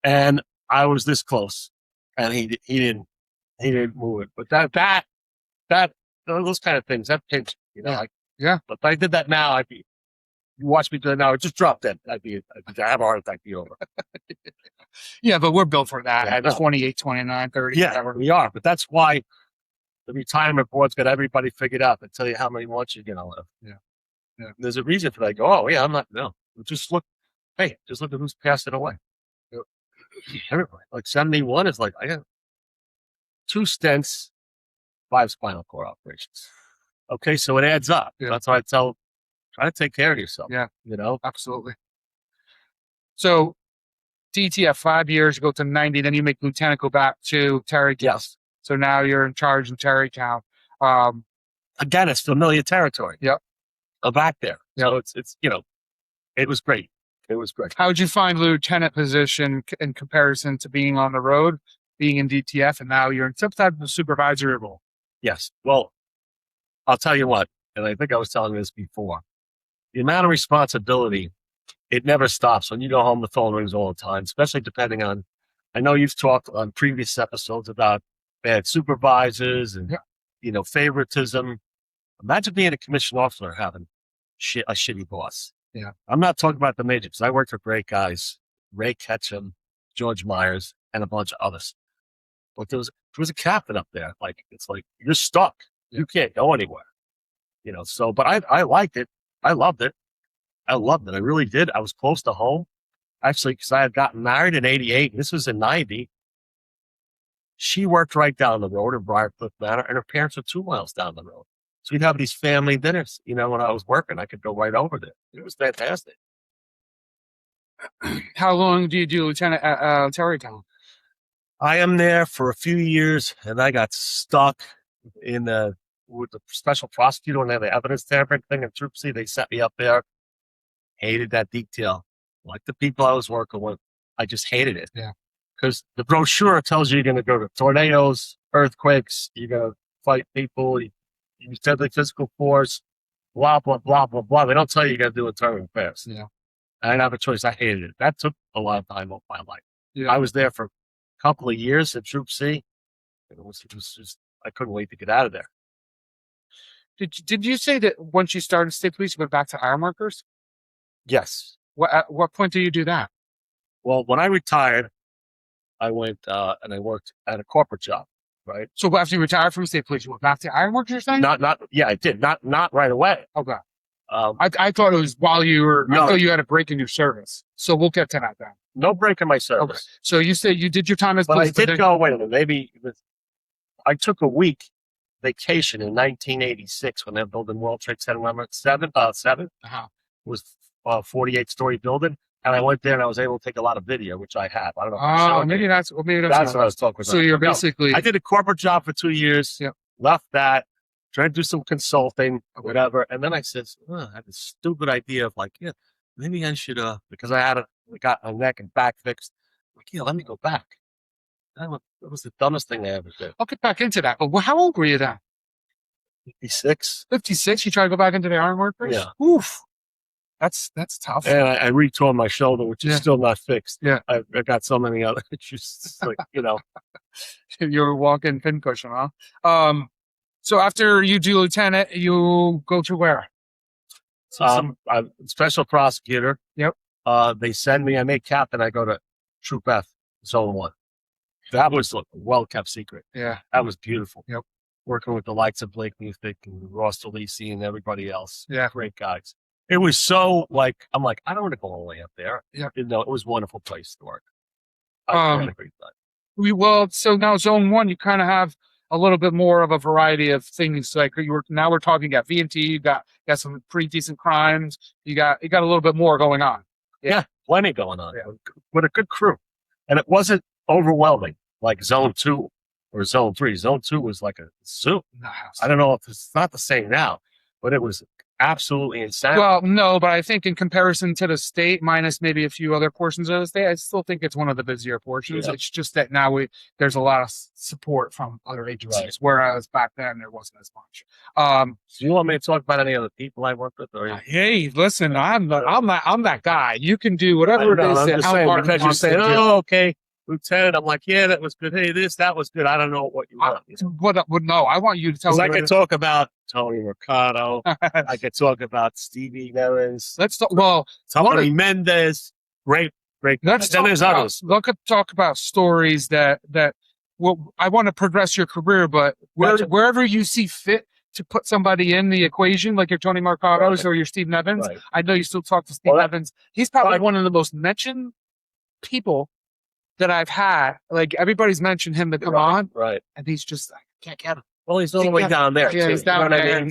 S3: and I was this close and he didn't move it. But that those kind of things, that pinch,
S2: Yeah.
S3: But if I did that now, you watch me do it now, it just dropped dead. I'd have a heart attack, be over.
S2: Yeah, but we're built for that.
S3: Yeah, I
S2: At
S3: know.
S2: 28, 29, 30.
S3: Yeah,
S2: whatever.
S3: we are. But that's why the retirement board's got everybody figured out. They tell you how many months you're going to live.
S2: Yeah.
S3: There's a reason for that. Go, oh, yeah, I'm not, no. Just look at who's passing away.
S2: Yep.
S3: Everybody. Like 71 is like, I got 2 stents, 5 spinal cord operations. Okay, so it adds up.
S2: Yeah.
S3: That's why I tell, try to take care of yourself.
S2: Yeah. Absolutely. So DTF 5 years, you go to 90, then you make lieutenant, go back to Tarrytown.
S3: Yes.
S2: So now you're in charge in Tarrytown.
S3: Again, it's familiar territory.
S2: Yep.
S3: I'm back there.
S2: Yep.
S3: So it's it was great. It was great.
S2: How would you find lieutenant position in comparison to being on the road, being in DTF, and now you're in some type of supervisory role?
S3: Yes. Well, I'll tell you what, and I think I was telling you this before. The amount of responsibility, it never stops. When you go home, the phone rings all the time, especially depending on, I know you've talked on previous episodes about bad supervisors and, favoritism. Imagine being a commissioned officer having a shitty boss.
S2: Yeah.
S3: I'm not talking about the major, because I worked with great guys, Ray Ketchum, George Myers, and a bunch of others. But there was a captain up there. Like, it's like, you're stuck. You can't go anywhere. But I liked it. I loved it. I really did. I was close to home. Actually, because I had gotten married in 88. This was in 90. She worked right down the road in Briarcliff Manor, and her parents were 2 miles down the road. So we'd have these family dinners. You know, when I was working, I could go right over there. It was fantastic.
S2: How long do you do Lieutenant Terrytown?
S3: I am there for a few years, and I got stuck in with the special prosecutor when they had the evidence tampering thing in Troop C. They set me up there. Hated that detail. Like the people I was working with, I just hated it.
S2: Yeah.
S3: Because the brochure tells you you're going to go to tornadoes, earthquakes, you're going to fight people, you use deadly physical force, blah, blah, blah, blah, blah. They don't tell you you got to do internal affairs.
S2: Yeah.
S3: I didn't have a choice. I hated it. That took a lot of time off my life.
S2: Yeah.
S3: I was there for a couple of years at Troop C. It was just, I couldn't wait to get out of there.
S2: Did you say that once you started state police, you went back to ironworkers?
S3: Yes.
S2: At what point did you do that?
S3: Well, when I retired, I went and I worked at a corporate job, right?
S2: So after you retired from state police, you went back to ironworkers, you're saying?
S3: Yeah, I did. Not right away.
S2: Okay.
S3: Um,
S2: I thought it was while you were,
S3: No.
S2: I thought you had a break in your service. So we'll get to that then.
S3: no break in my service.
S2: Okay. So you said you did your time as
S3: But I
S2: police.
S3: did go, wait a minute, maybe I took a week vacation in 1986 when they were building World Trade Center. Remember, 7
S2: Uh-huh.
S3: was a 48-story building. And I went there and I was able to take a lot of video, which I have. I don't know. If I
S2: Oh,
S3: showed
S2: maybe
S3: you.
S2: that's
S3: That's what I was talking about.
S2: So you're
S3: No,
S2: basically,
S3: I did a corporate job for 2 years,
S2: Yep.
S3: left that, tried to do some consulting, whatever. And then I said, I had this stupid idea of like, yeah, maybe I should, because I got my neck and back fixed. Like, yeah, let me go back. That was the dumbest thing I ever did.
S2: I'll get back into that. But how old were you then?
S3: 56.
S2: 56? You try to go back into the ironworkers?
S3: Yeah.
S2: Oof. That's tough.
S3: And I retore my shoulder, which is
S2: Yeah.
S3: still not fixed.
S2: Yeah.
S3: I got so many other issues, like,
S2: You're walking pincushion, huh? So after you do lieutenant, you go to where?
S3: I'm a special prosecutor.
S2: Yep.
S3: They send me, I make captain, I go to Troop F, Zone 1. That was a well-kept secret.
S2: Yeah.
S3: That was beautiful.
S2: Yep.
S3: Working with the likes of Blake Music and Ross DeLisi and everybody else.
S2: Yeah.
S3: Great guys. It was so I'm like, I don't want to go all the way up there.
S2: Yeah.
S3: It was a wonderful place to work.
S2: Um,
S3: I had a great time.
S2: Well, so now zone 1, you kind of have a little bit more of a variety of things. Like now we're talking about V&T, you got some pretty decent crimes. You got a little bit more going on.
S3: Yeah, plenty going on.
S2: Yeah.
S3: With a good crew. And it wasn't overwhelming like Zone 2 or Zone 3. Zone 2 was like a zoo. I don't know if it's not the same now, but it was absolutely insane.
S2: Well, no, but I think in comparison to the state, minus maybe a few other portions of the state, I still think it's one of the busier portions.
S3: Yeah.
S2: It's just that now there's a lot of support from other agencies,
S3: Right.
S2: whereas back then there wasn't as much.
S3: Do you want me to talk about any other people I worked with? Or
S2: Hey, listen, I'm that guy. You can do whatever it is
S3: I'm
S2: that
S3: just
S2: Allan
S3: saying,
S2: Martin
S3: because you're
S2: wants to
S3: saying,
S2: do.
S3: oh, okay, Lieutenant. I'm like, yeah, that was good. Hey, that was good. I don't know what you want.
S2: No, I want you to tell
S3: Because
S2: me.
S3: I could talk about Tony Mercado. I could talk about Stevie Nevins,
S2: Let's talk. Well,
S3: Tony Mendez. Great.
S2: let's
S3: Then
S2: talk
S3: there's
S2: about,
S3: others.
S2: talk about stories that. Well, I want to progress your career, but
S3: Gotcha.
S2: wherever you see fit to put somebody in the equation, like your Tony Mercados
S3: Right.
S2: or your Steve Nevins.
S3: Right.
S2: I know you still talk to Steve
S3: Well,
S2: Nevins. He's probably
S3: Right.
S2: one of the most mentioned people that I've had. Like everybody's mentioned him to come on,
S3: Right.
S2: and he's just I can't get him.
S3: Well, he's all the way
S2: Yeah.
S3: down there.
S2: Yeah,
S3: too.
S2: he's
S3: You know
S2: down
S3: what I
S2: there.
S3: mean?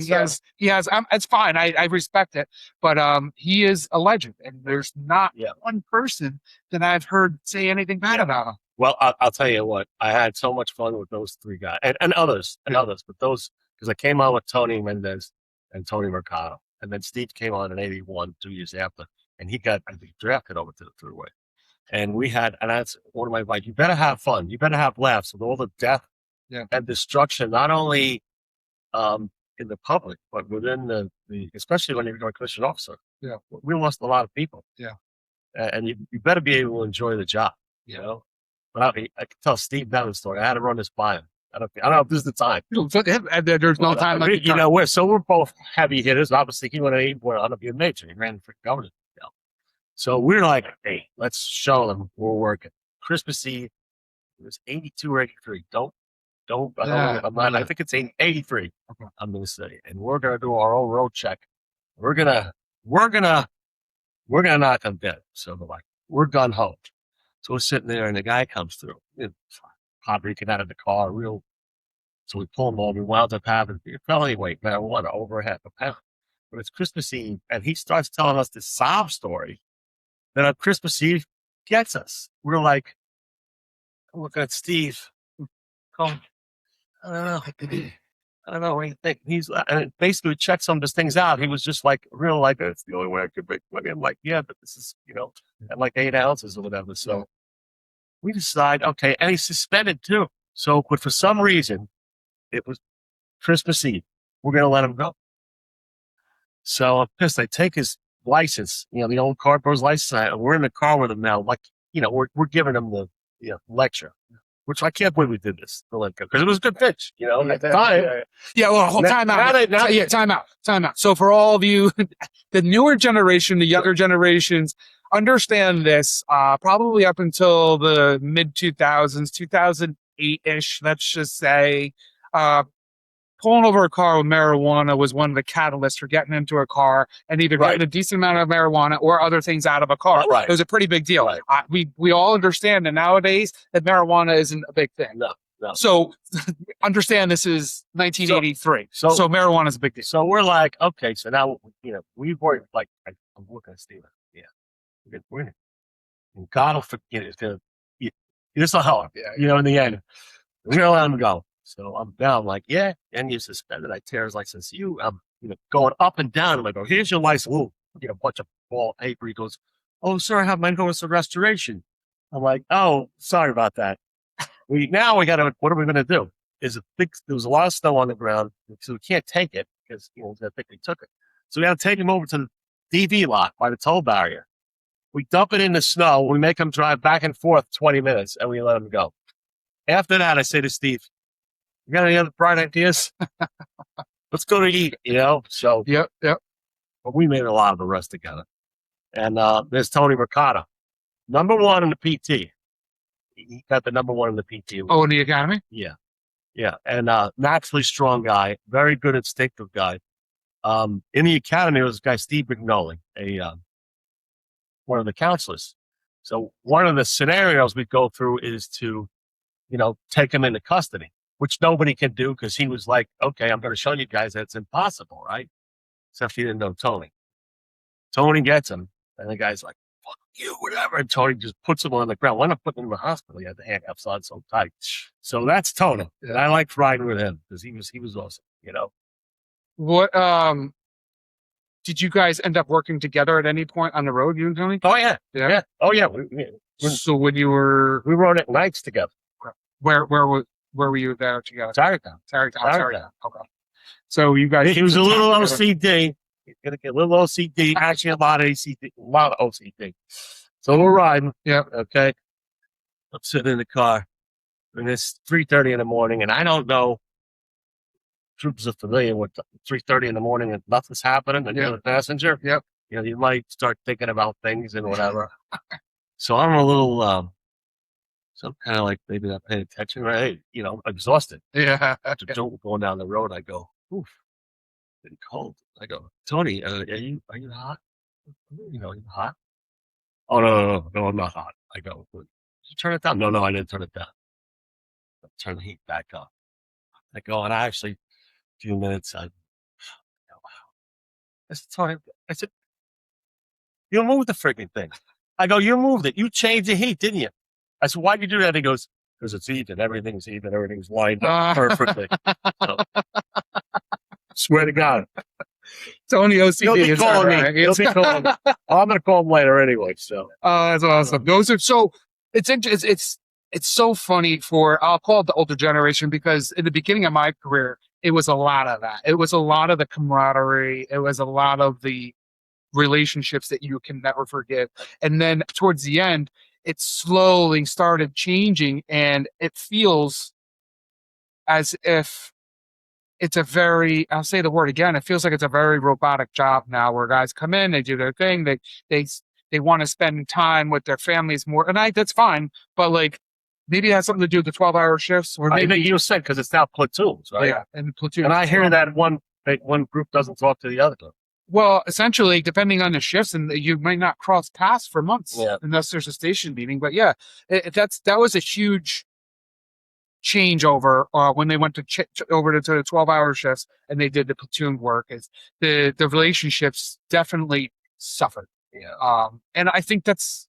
S2: He has. It's fine. I respect it, but he is a legend, and there's not
S3: Yeah.
S2: one person that I've heard say anything bad about him.
S3: Well, I'll tell you what. I had so much fun with those three guys and others, but those, because I came on with Tony Mendez and Tony Mercado, and then Steve came on in '81, 2 years after, and he got, I think, drafted over to the throughway. And and that's one of my advice. You better have fun. You better have laughs with all the death and destruction, not only in the public, but within the especially when you're a commissioned officer.
S2: Yeah.
S3: We lost a lot of people.
S2: Yeah.
S3: And you better be able to enjoy the job, you know? But I can tell Steve Nevins' story. I had to run this by him. I don't know if this is the time.
S2: There's no time like the time.
S3: We're both heavy hitters. Obviously, he went to be a major. He ran for governor. So we're like, hey, let's show them we're working. Christmas Eve, it was 82 or 83. I think it's 83.
S2: Okay.
S3: I'm going to say, and we're going to do our own road check. We're gonna knock them dead. So they're like, we're gun ho. So we're sitting there, and the guy comes through. Padre get out of the car, so we pull him over. We wound up having felony weight marijuana over half a pound. But it's Christmas Eve, and he starts telling us this sob story that on Christmas Eve gets us. We're like, look at Steve. Come, I don't know. I don't know what you think. And basically checked some of his things out. He was just like, real like, it's the only way I could make money. I'm like, yeah, but this is, at like 8 ounces or whatever. So we decide, okay, and he's suspended too. So, but for some reason, it was Christmas Eve. We're going to let him go. So I'm pissed. I take his license, the old cardboard license, and we're in the car with him now. Like, we're giving him the lecture, which I can't believe we did this because it was a good pitch, at the time.
S2: Yeah, well, time out. So for all of you, the newer generation, the younger generations, understand this, probably up until the mid 2000s, 2008-ish, let's just say, pulling over a car with marijuana was one of the catalysts for getting into a car and either getting a decent amount of marijuana or other things out of a car. It was a pretty big deal. We all understand that nowadays that marijuana isn't a big thing.
S3: No.
S2: So understand this is 1983. So marijuana is a big deal.
S3: So we're like, okay, so now, we've worked, like, I'm looking at Steven. Yeah. We're in it. And God will forget it. This will help. Yeah. In the end, we're going to let him go. So I'm down, I'm like, yeah, and you suspended. I tear his license. I'm going up and down. I'm like, oh, here's your license. Ooh, a bunch of ball paper. He goes, oh, sir, I have mine going to restoration. I'm like, oh, sorry about that. What are we going to do? There was a lot of snow on the ground, so we can't take it because, I think we took it. So we got to take him over to the DV lot by the toll barrier. We dump it in the snow. We make him drive back and forth 20 minutes and we let him go. After that, I say to Steve, you got any other bright ideas? Let's go to eat, So,
S2: yep.
S3: But we made a lot of the rest together. And there's Tony Mercado, number one in the PT. He got the number one in the PT.
S2: Oh, in the academy?
S3: Yeah. And naturally strong guy, very good instinctive guy. In the academy, there was this guy, Steve McNolly, one of the counselors. So one of the scenarios we go through is to, take him into custody, which nobody can do because he was like, okay, I'm going to show you guys that it's impossible, right? Except he didn't know Tony. Tony gets him, and the guy's like, fuck you, whatever. And Tony just puts him on the ground. Why not put him in the hospital? He had the handcuffs on so tight. So that's Tony. And I liked riding with him because he was awesome,
S2: What, did you guys end up working together at any point on the road, you and Tony?
S3: Oh, yeah. Oh, yeah.
S2: So when you were...
S3: We rode at nights together.
S2: Where were you there together?
S3: Tarrytown.
S2: Okay. So you guys...
S3: He was a little OCD. He's going to get a little OCD. Actually, a lot of OCD. So we're riding.
S2: Yeah.
S3: Okay. I'm sitting in the car. And it's 3:30 in the morning. And I don't know. Troops are familiar with 3:30 in the morning and nothing's happening. And you're the passenger.
S2: Yep.
S3: You might start thinking about things and whatever. So I'm a little... So I'm kind of like maybe not paying attention, right? Exhausted.
S2: Yeah.
S3: After going down the road, I go, oof, it's cold. I go, Tony, are you hot? Are you hot? Oh, no, I'm not hot. I go, did you turn it down? No, I didn't turn it down. I turn the heat back up. I go, and I actually, a few minutes, I said, Tony, you moved the freaking thing. I go, you moved it. You changed the heat, didn't you? I said, why'd you do that? He goes, because it's even. Everything's even. Everything's lined up perfectly. So, swear to God.
S2: Tony OCD.
S3: He'll be calling me. He'll be calling me. I'm going to call him later anyway. So.
S2: Oh, that's awesome. Those are so. It's so funny I'll call it the older generation because in the beginning of my career, it was a lot of that. It was a lot of the camaraderie. It was a lot of the relationships that you can never forget. And then towards the end, it slowly started changing and it feels as if it's a very, I'll say the word again, it feels like it's a very robotic job now where guys come in, they do their thing, they want to spend time with their families more. And that's fine, but like maybe it has something to do with the 12-hour shifts. Or maybe
S3: you said because it's now platoons, right?
S2: Yeah, and platoons.
S3: And I hear that one group doesn't talk to the other group.
S2: Well, essentially, depending on the shifts, and you might not cross paths for months
S3: unless
S2: there's a station meeting. But yeah, that was a huge changeover when they went to over to the 12-hour shifts and they did the platoon work. Is the relationships definitely suffered.
S3: Yeah.
S2: And I think that's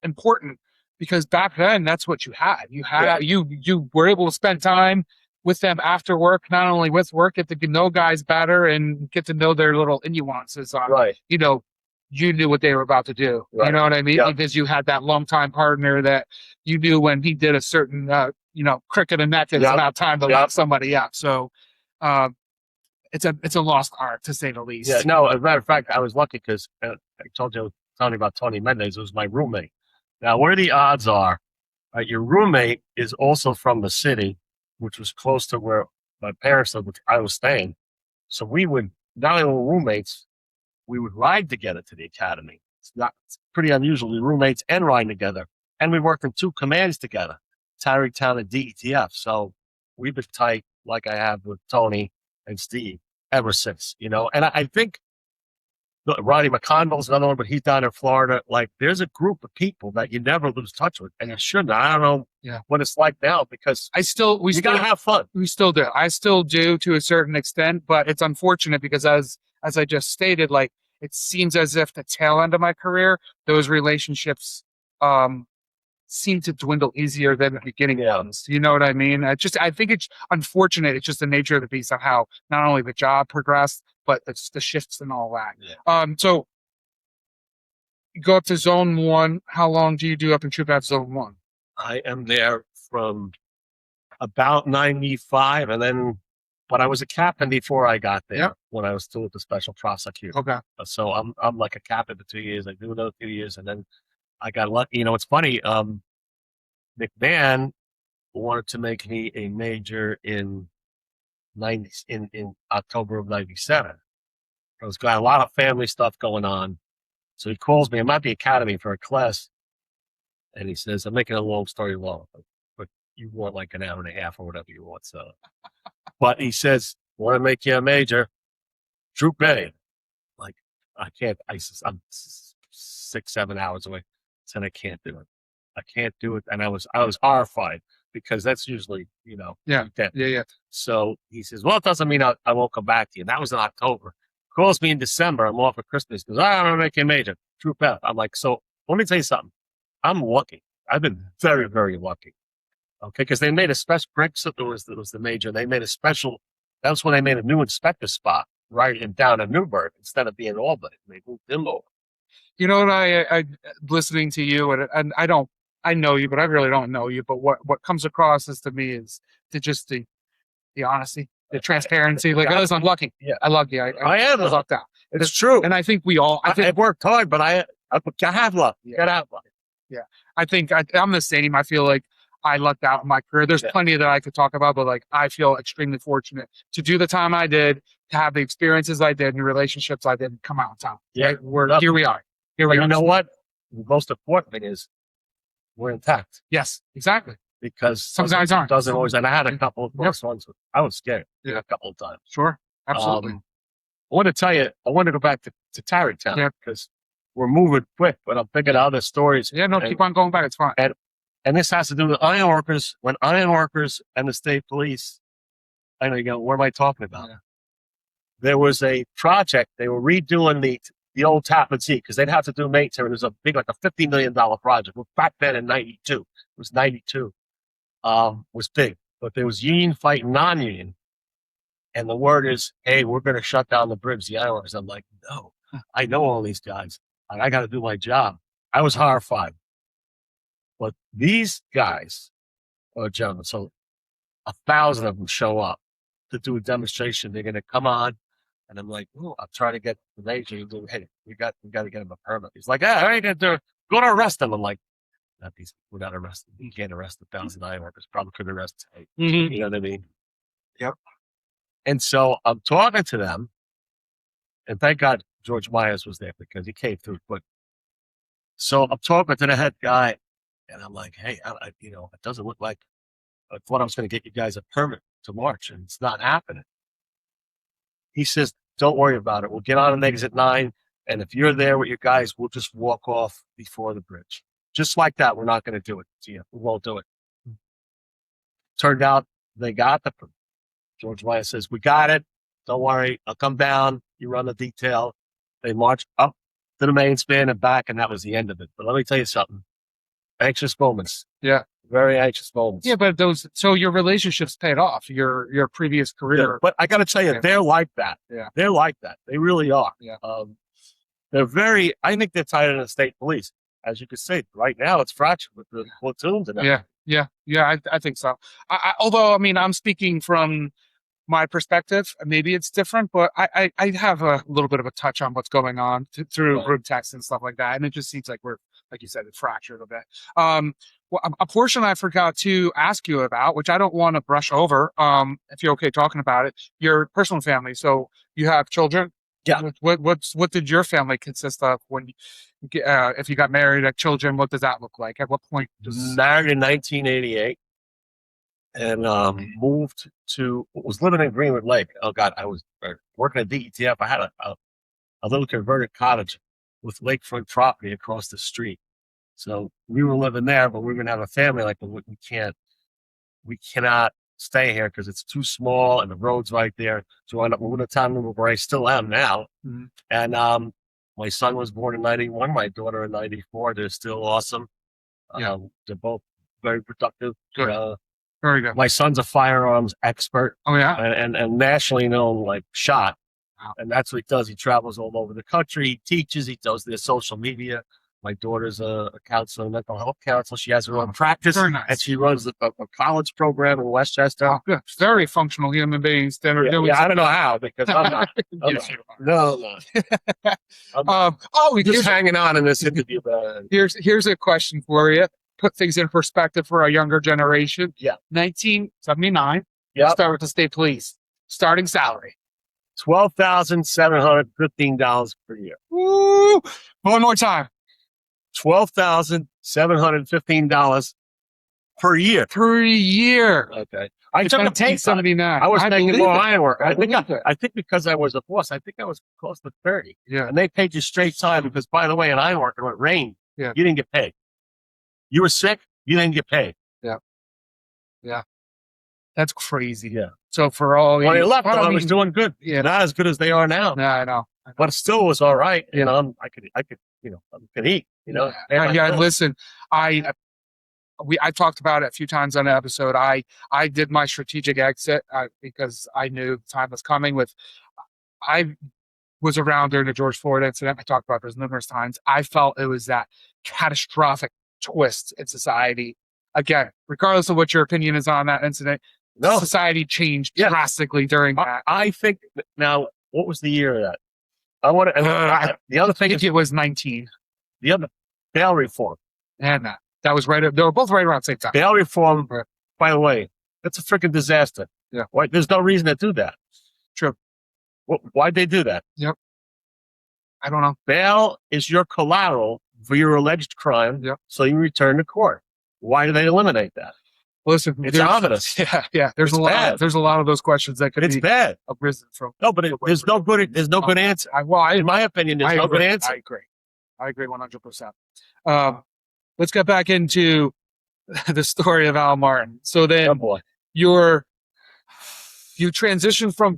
S2: important because back then that's what you had. You were able to spend time with them after work, not only with work, get to know guys better and get to know their little nuances on,
S3: Right.
S2: you knew what they were about to do.
S3: Right.
S2: You know what I mean?
S3: Yep.
S2: Because you had that longtime partner that you knew when he did a certain, crick of the neck, it's
S3: Yep.
S2: about time to
S3: Yep.
S2: let somebody up. So, it's a lost art to say the least.
S3: Yeah, no, as a matter of fact, I was lucky because I told you, telling you about Tony Mendez, it was my roommate. Now, where the odds are, your roommate is also from the city, which was close to where my parents lived, which I was staying. So we would, not only were roommates, we would ride together to the academy. It's pretty unusual. We were roommates and riding together. And we worked in 2 commands together, Tarrytown and DETF. So we've been tight like I have with Tony and Steve ever since, And I think Roddy McConville's another one, but he's down in Florida. Like, there's a group of people that you never lose touch with, and you shouldn't. I don't know what it's like now because
S2: we still
S3: gotta have fun.
S2: We still do. I still do to a certain extent, but it's unfortunate because as I just stated, like it seems as if the tail end of my career, those relationships seem to dwindle easier than the beginning ones. You know what I mean? I think it's unfortunate. It's just the nature of the beast on how not only the job progressed, but the shifts and all that.
S3: Yeah.
S2: So you go up to Zone 1. How long do you do up in Troop at Zone 1?
S3: I am there from about 95, but I was a captain before I got there when I was still with the special prosecutor.
S2: Okay.
S3: So I'm like a captain for 2 years. I do another 2 years, and then I got lucky. It's funny. McMahon wanted to make me a major in October of 97. I was got a lot of family stuff going on. So he calls me. I'm at the academy for a class. And he says, I'm making a long story long, but you want like an hour and a half or whatever you want. So, but he says, want to make you a major, Troop A. Like, I can't, I'm 6-7 hours away. Said, I can't do it. I can't do it. And I was horrified because that's usually, dead.
S2: Yeah.
S3: So he says, well, it doesn't mean I won't come back to you. And that was in October. Calls me in December. I'm off for Christmas. He goes, I'm going to make you a major. Troop F. I'm like, so let me tell you something. I'm lucky. I've been very, very lucky. Okay. Because they made a special, Greg Sittler was the major. They made a special, that's when they made a new inspector spot right down in Newburgh instead of being in Albany. They moved him over.
S2: You know what? I listening to you, and I know you, but I really don't know you. But what comes across is to me is the honesty, the transparency. Like, listen, I'm lucky.
S3: Yeah,
S2: I love you. I
S3: am
S2: lucked out.
S3: It's true,
S2: and I think we all.
S3: I've worked hard, but I have luck.
S2: Yeah.
S3: Gotta have luck.
S2: Yeah, I think I'm the same. I feel like I lucked out in my career. There's plenty that I could talk about, but like I feel extremely fortunate to do the time I did, to have the experiences I did, and the relationships I did, and come out on top.
S3: Yeah,
S2: right? Here we are. Here we are.
S3: You know what? The most important thing is we're intact.
S2: Yes, exactly.
S3: Because
S2: some guys aren't.
S3: Doesn't always. And I had a couple of close ones. I was scared.
S2: Yeah,
S3: a couple of times.
S2: Sure, absolutely.
S3: I want to tell you. I want to go back to Tarrytown because we're moving quick, but I'm thinking of other stories.
S2: Yeah, no, keep on going back. It's fine.
S3: And this has to do with ironworkers. When ironworkers and the state police, I know you go, what am I talking about? Yeah. There was a project. They were redoing the old Tappan Zee because they'd have to do maintenance. It was a big, like a $50 million project. Well, back then in 92, it was 92, was big. But there was union fighting non-union. And the word is, hey, we're going to shut down the bridge, the ironworkers. I'm like, no, I know all these guys. And I got to do my job. I was horrified. But these guys, gentlemen, so 1,000 of them show up to do a demonstration. They're going to come on. And I'm like, oh, I'm trying to get the major. He's like, hey, we got to get him a permit. He's like, I ain't going to go to arrest him. I'm like, not these, we're not arrested. You can't arrest 1,000 ironworkers. Probably could arrest 8.
S2: Mm-hmm.
S3: You know what I mean?
S2: Yep.
S3: And so I'm talking to them. And thank God George Myers was there because he came through. But so I'm talking to the head guy. And I'm like, hey, it doesn't look like I thought I was going to get you guys a permit to march. And it's not happening. He says, don't worry about it. We'll get on an exit 9. And if you're there with your guys, we'll just walk off before the bridge. Just like that. We're not going to do it to you. We won't do it. Turned out they got the, George Wyatt says, we got it. Don't worry. I'll come down. You run the detail. They marched up to the main span and back, and that was the end of it. But let me tell you something. Anxious moments.
S2: Yeah.
S3: Very anxious moments.
S2: Yeah, but so your relationships paid off, your previous career.
S3: Yeah, but I got to tell you, they're like that.
S2: Yeah.
S3: They're like that. They really are.
S2: Yeah.
S3: They're I think they're tied in the state police. As you can see, right now it's fractured with the platoons and everything.
S2: Yeah, I think so. Although, I mean, I'm speaking from my perspective. Maybe it's different, but I have a little bit of a touch on what's going on through
S3: Right.
S2: group text and stuff like that. And it just seems like we're, like you said, it's fractured a bit. Well, a portion I forgot to ask you about, which I don't want to brush over, if you're okay talking about it, your personal family. So you have children?
S3: Yeah.
S2: What did your family consist of when, if you got married, had children, what does that look like? At what point
S3: Married in 1988 and was living in Greenwood Lake. Oh God, I was working at DETF. I had a little converted cottage with lakefront property across the street. So we were living there, but we were going to have a family. Like, we cannot stay here because it's too small and the road's right there. So I ended up moving to town where I still am now.
S2: Mm-hmm.
S3: And my son was born in 91, my daughter in 94. They're still awesome.
S2: Yeah.
S3: They're both very productive.
S2: Good. Very good.
S3: My son's a firearms expert.
S2: Oh yeah.
S3: And nationally known like shot.
S2: Wow.
S3: And that's what he does. He travels all over the country. He teaches. He does their social media. My daughter's a counselor, mental health counselor. She has her own practice.
S2: Very nice.
S3: And she runs a college program in Westchester.
S2: Oh, good. Very functional human beings that are doing.
S3: Yeah, I don't know how because I'm not. No. I'm just hanging on in this interview.
S2: Here's a question for you. Put things in perspective for our younger generation.
S3: Yeah.
S2: 1979.
S3: Yeah.
S2: Start with the state police. Starting salary.
S3: $12,715 per year.
S2: Woo! One more time.
S3: $12,715 per year.
S2: Per year.
S3: Okay. I took a pay cut.
S2: 79.
S3: I was making more ironwork.
S2: I
S3: think because I was a boss, I think I was close to 30.
S2: Yeah.
S3: And they paid you straight time because, by the way, in ironwork, when it rained,
S2: Yeah.
S3: you didn't get paid. You were sick, you didn't get paid.
S2: That's crazy.
S3: Yeah.
S2: So for all
S3: When they left, I was doing good.
S2: Yeah.
S3: Not as good as they are now.
S2: Yeah, I know.
S3: But it still was all right.
S2: Yeah.
S3: You know, I could, I could eat, you know.
S2: Yeah. Listen, I talked about it a few times on the episode. I did my strategic exit because I knew time was coming. I was around during the George Floyd incident. I talked about this numerous times. I felt it was that catastrophic twist in society. Again, regardless of what your opinion is on that incident, society changed drastically during that.
S3: I think now, what was the year of that? I want to. The other thing
S2: it was 19.
S3: The other bail reform,
S2: and that was right. They were both right around the same time.
S3: Bail reform. By the way, that's a freaking disaster.
S2: Yeah.
S3: Why? There's no reason to do that.
S2: True.
S3: Why'd they do that?
S2: Yep. I don't know.
S3: Bail is your collateral for your alleged crime.
S2: Yep.
S3: So you return to court. Why do they eliminate that?
S2: Listen,
S3: it's ominous.
S2: Yeah. There's a lot of those questions that could
S3: be bad.
S2: Arisen from.
S3: No, but there's no good. There's no good answer. In my opinion, there's no good answer.
S2: I agree 100%. Let's get back into the story of Allan Martin. So then, you transition from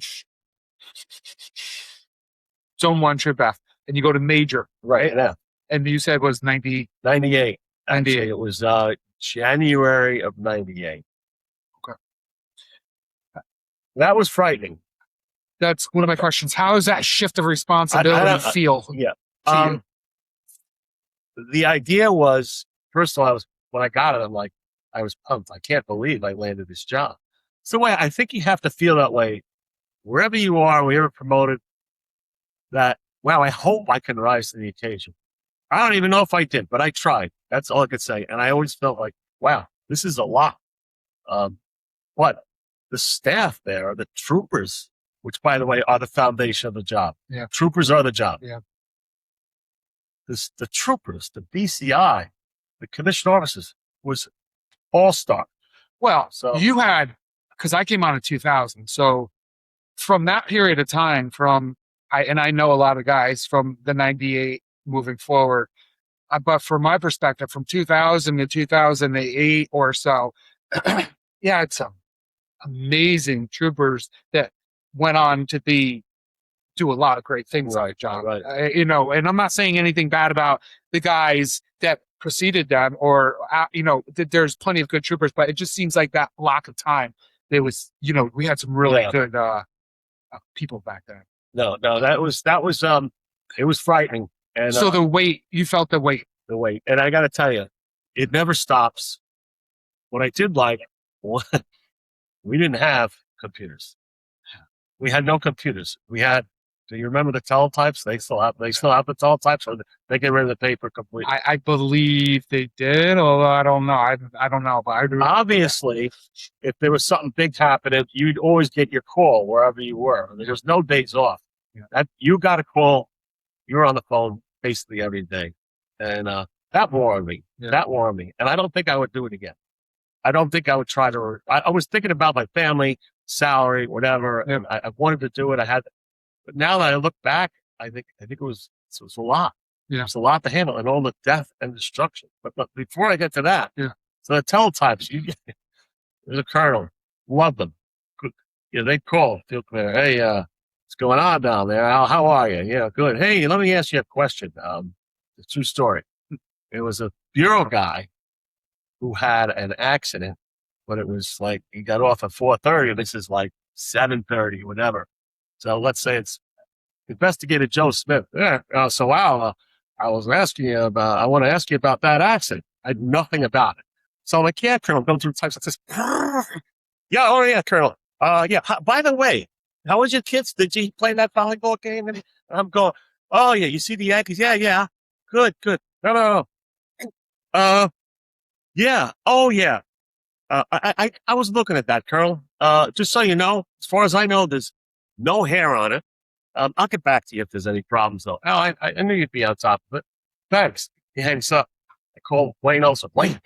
S2: Zone 1 Trip F, and you go to Major,
S3: right? Yeah.
S2: And you said it was 98.
S3: Actually, it was January of 98.
S2: Okay.
S3: That was frightening.
S2: That's one of my questions. How does that shift of responsibility feel?
S3: Yeah. The idea was, first of all, when I got it, I was pumped. I can't believe I landed this job. So I think you have to feel that way wherever you are, wherever promoted, that, wow, I hope I can rise to the occasion. I don't even know if I did, but I tried. That's all I could say. And I always felt like, wow, this is a lot. But the staff there, the troopers, which, by the way, are the foundation of the job.
S2: Yeah.
S3: Troopers are the job.
S2: Yeah.
S3: The troopers, the BCI, the commissioned officers was all-star.
S2: Well, so you had, because I came on in 2000. So from that period of time, I know a lot of guys from the 98 moving forward, but from my perspective, from 2000 to 2008 or so, yeah, it's amazing troopers that went on to do a lot of great things on the job.
S3: Right.
S2: You know, and I'm not saying anything bad about the guys that preceded them, or you know, there's plenty of good troopers, but it just seems like that block of time, there was, you know, we had some really good people back then.
S3: No, that was it was frightening. And
S2: So the weight, you felt the weight.
S3: the weight, and I got to tell you, it never stops. What I did like, we didn't have computers. We had no computers. We had. Do you remember the teletypes? They still have the teletypes, or they get rid of the paper completely.
S2: I believe they did, although I don't know. I don't know, but I do.
S3: Obviously, if there was something big happening, you'd always get your call wherever you were. There was no days off.
S2: Yeah.
S3: That you got a call, you were on the phone basically every day, and that wore me.
S2: Yeah.
S3: That wore me, and I don't think I would do it again. I don't think I would try to. I was thinking about my family, salary, whatever,
S2: Yeah.
S3: and I wanted to do it. I had, but now that I look back, I think it was a lot.
S2: Yeah.
S3: It's a lot to handle, and all the death and destruction. But before I get to that,
S2: Yeah.
S3: so the teletypes, there's a colonel, love them. Good. Yeah, they call, field commander. Hey, what's going on down there? How are you? Yeah, good. Hey, let me ask you a question. It's a true story. It was a bureau guy who had an accident, but it was like he got off at 4:30. This is like 7:30, whatever. So let's say it's Investigator Joe Smith. Yeah. So Al, I was asking you about. I want to ask you about that accident. I had nothing about it. So I'm like, yeah, Colonel. Go through types like this. Yeah. Oh yeah, Colonel. Yeah. By the way, how was your kids? Did you play that volleyball game? And I'm going. Oh yeah. You see the Yankees? Yeah. Good. No. Yeah. Oh yeah. I was looking at that, Colonel. Just so you know, as far as I know, there's no hair on it. I'll get back to you if there's any problems, though. Oh, I knew you'd be on top of it. Thanks. He hangs up. I call Wayne Olson. Wayne,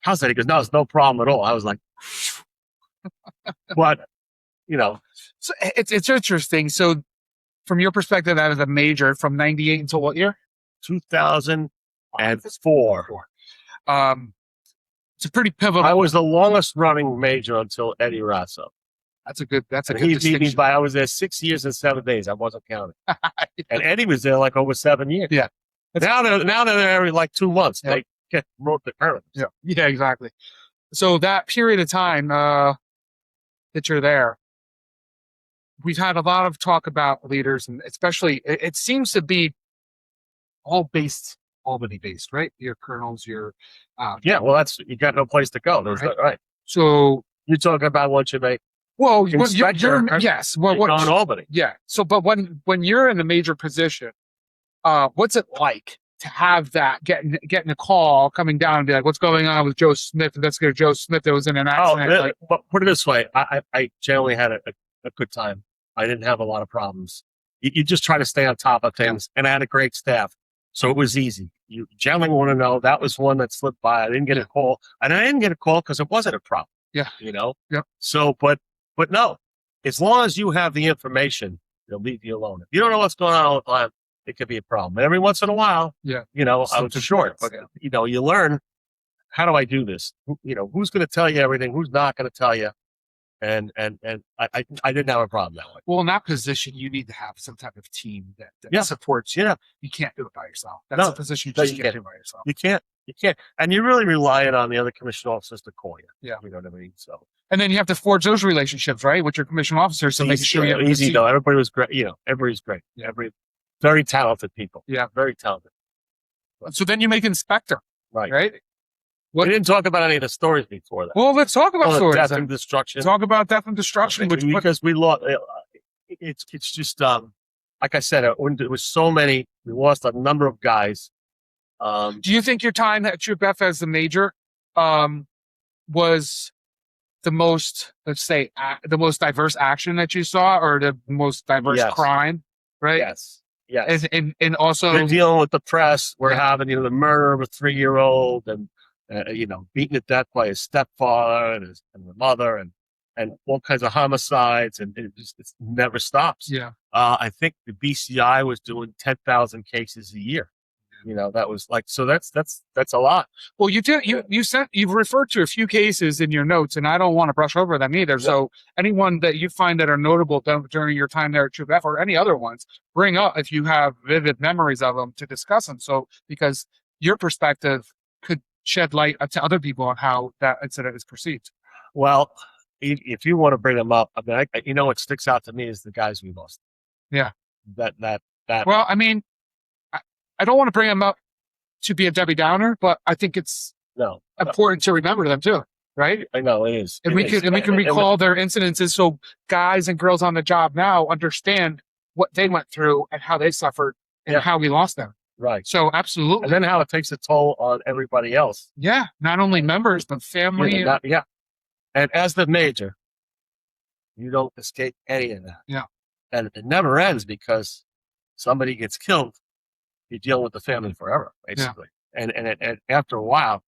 S3: how's that? He goes, no, it's no problem at all. I was like, but, you know.
S2: So it's interesting. So from your perspective, that was a major from 98 until what year?
S3: 2004.
S2: It's a pretty pivotal.
S3: I was the longest running major until Eddie Rasso.
S2: That's a good
S3: He beat me by, I was there 6 years and 7 days. I wasn't counting. And Eddie was there like over 7 years.
S2: Yeah.
S3: Now they're there every like 2 months.
S2: Yeah.
S3: They get wrote the parents.
S2: Yeah, exactly. So that period of time that you're there, we've had a lot of talk about leaders, and especially it seems to be all Albany based, right? Your colonels, your
S3: yeah. Well, you got no place to go. There's right.
S2: So
S3: you're talking about what you make.
S2: Well, you're
S3: Inspector,
S2: yes. Well,
S3: on Albany.
S2: Yeah. So, but when you're in a major position, what's it like to have that getting a call coming down and be like, what's going on with Joe Smith? Investigator Joe Smith that was in an accident.
S3: Oh, but put it this way, I generally had a good time. I didn't have a lot of problems. You just try to stay on top of things, and I had a great staff, so it was easy. You generally want to know that was one that slipped by. I didn't get a call, and I didn't get a call because it wasn't a problem.
S2: Yeah.
S3: You know.
S2: Yeah.
S3: So, but no, as long as you have the information, they'll leave you alone. If you don't know what's going on all the time, it could be a problem. And every once in a while,
S2: yeah,
S3: you know, I was short, but you know, you learn, how do I do this? You know, who's going to tell you everything? Who's not going to tell you? And I didn't have a problem that way.
S2: Well, in that position, you need to have some type of team that supports you.
S3: Yeah.
S2: You can't do it by yourself. That's a position you just can't do by yourself.
S3: You can't. And you're really relying on the other commissioned officers to call you.
S2: Yeah.
S3: You know what I mean? So.
S2: And then you have to forge those relationships, right, with your commissioned officers. So make sure you have
S3: easy though. Everybody was great. You know, everybody's great.
S2: Yeah.
S3: Very talented people.
S2: Yeah.
S3: Very talented.
S2: So then you make inspector. Right.
S3: We didn't talk about any of the stories before that.
S2: Well, let's talk about stories.
S3: Death and destruction.
S2: Talk about death and destruction,
S3: because we lost. It's just like I said, there was so many. We lost a number of guys.
S2: Do you think your time at UBF as the major was the most, let's say, the most diverse action that you saw, or the most diverse crime? Right.
S3: Yes.
S2: And also
S3: we're dealing with the press. We're having the murder of a 3-year-old and. Beaten to death by his stepfather and the mother and all kinds of homicides, and it never stops.
S2: Yeah.
S3: I think the BCI was doing 10,000 cases a year. You know, that was like, so that's a lot.
S2: Well, you've referred to a few cases in your notes, and I don't want to brush over them either.
S3: Yeah.
S2: So anyone that you find that are notable during your time there at Troop F, or any other ones, bring up if you have vivid memories of them to discuss them. So because your perspective could shed light to other people on how that incident is perceived.
S3: Well, if you want to bring them up, I mean, you know, what sticks out to me is the guys we lost.
S2: Yeah.
S3: That.
S2: Well, I mean, I don't want to bring them up to be a Debbie Downer, but I think it's important to remember them too, right?
S3: I know it is.
S2: And we can recall their incidences so guys and girls on the job now understand what they went through and how they suffered and how we lost them.
S3: Right.
S2: So absolutely.
S3: And then how it takes a toll on everybody else.
S2: Yeah. Not only members, but family.
S3: Yeah. And as the major, you don't escape any of that.
S2: Yeah.
S3: And it never ends because somebody gets killed. You deal with the family forever, basically. Yeah. And after a while,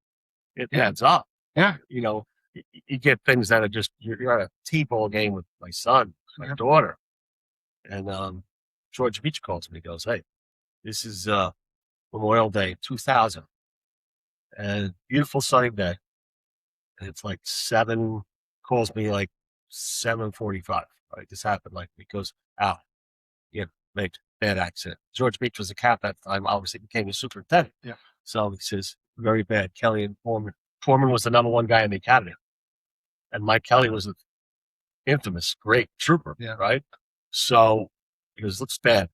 S3: it adds up.
S2: Yeah.
S3: You know, you get things that are just, you're at a T-ball game with my son, my daughter. And George Beach calls me, he goes, hey, this is Memorial Day 2000. And beautiful sunny day. And it's like calls me like 7:45. Right? This happened like, he goes, Al, made bad accident. George Beach was a cap at the time, obviously became a superintendent.
S2: Yeah.
S3: So he says, very bad. Kelly and Foreman. Foreman was the #1 guy in the academy. And Mike Kelly was an infamous, great trooper. Yeah. Right? So he goes, looks bad.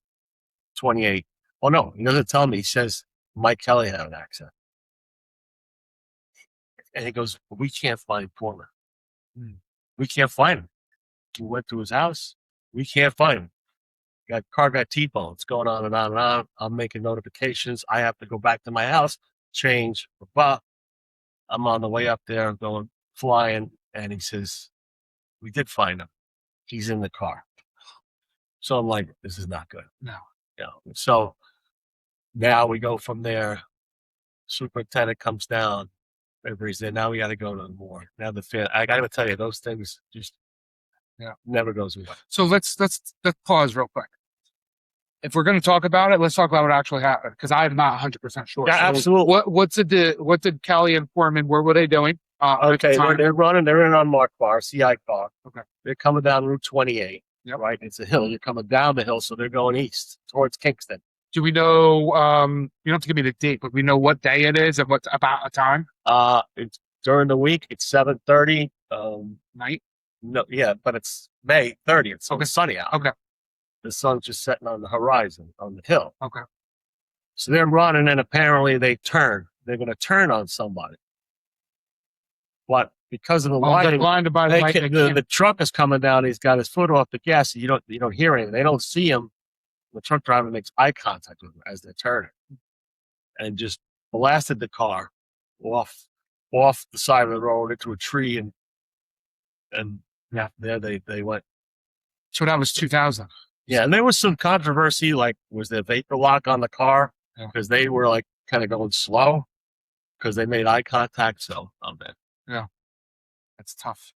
S3: 28. Oh, no, he doesn't tell me. He says, Mike Kelly had an accident. And he goes, we can't find Foreman. We can't find him. We went to his house. We can't find him. Car got T-bone. It's going on and on and on. I'm making notifications. I have to go back to my house, change. I'm on the way up there, flying. And he says, we did find him. He's in the car. So I'm like, this is not good.
S2: No.
S3: So now we go from there. Superintendent comes down. Everybody's there. Now we got to go to more. Now I got to tell you, those things just never goes away. So let's
S2: pause real quick. If we're going to talk about it, let's talk about what actually happened, because I'm not 100% sure.
S3: Yeah, absolutely.
S2: What did Kelly and Foreman? What were they doing?
S3: Okay, they're running. They're in on Mark Bar, CI car.
S2: Okay,
S3: they're coming down Route 28. Yep. Right, it's a hill. You're coming down the hill, so they're going east towards Kingston.
S2: Do we know? You don't have to give me the date, but we know what day it is and what's about a time.
S3: It's during the week. It's 7:30.
S2: Night.
S3: No, yeah, but it's May 30th, so it's sunny out.
S2: Okay.
S3: The sun's just setting on the horizon on the hill.
S2: Okay.
S3: So they're running, and apparently they turn. They're going to turn on somebody. But because of the lighting,
S2: blinded by the light,
S3: the truck is coming down. He's got his foot off the gas. You don't hear anything. They don't see him. The truck driver makes eye contact with him as they're turning, and just blasted the car off the side of the road into a tree, and there they went.
S2: So that was 2000.
S3: Yeah, and there was some controversy, like, was there vapor lock on the car? Because they were, like, kind of going slow because they made eye contact, so I'm dead.
S2: Yeah. That's tough.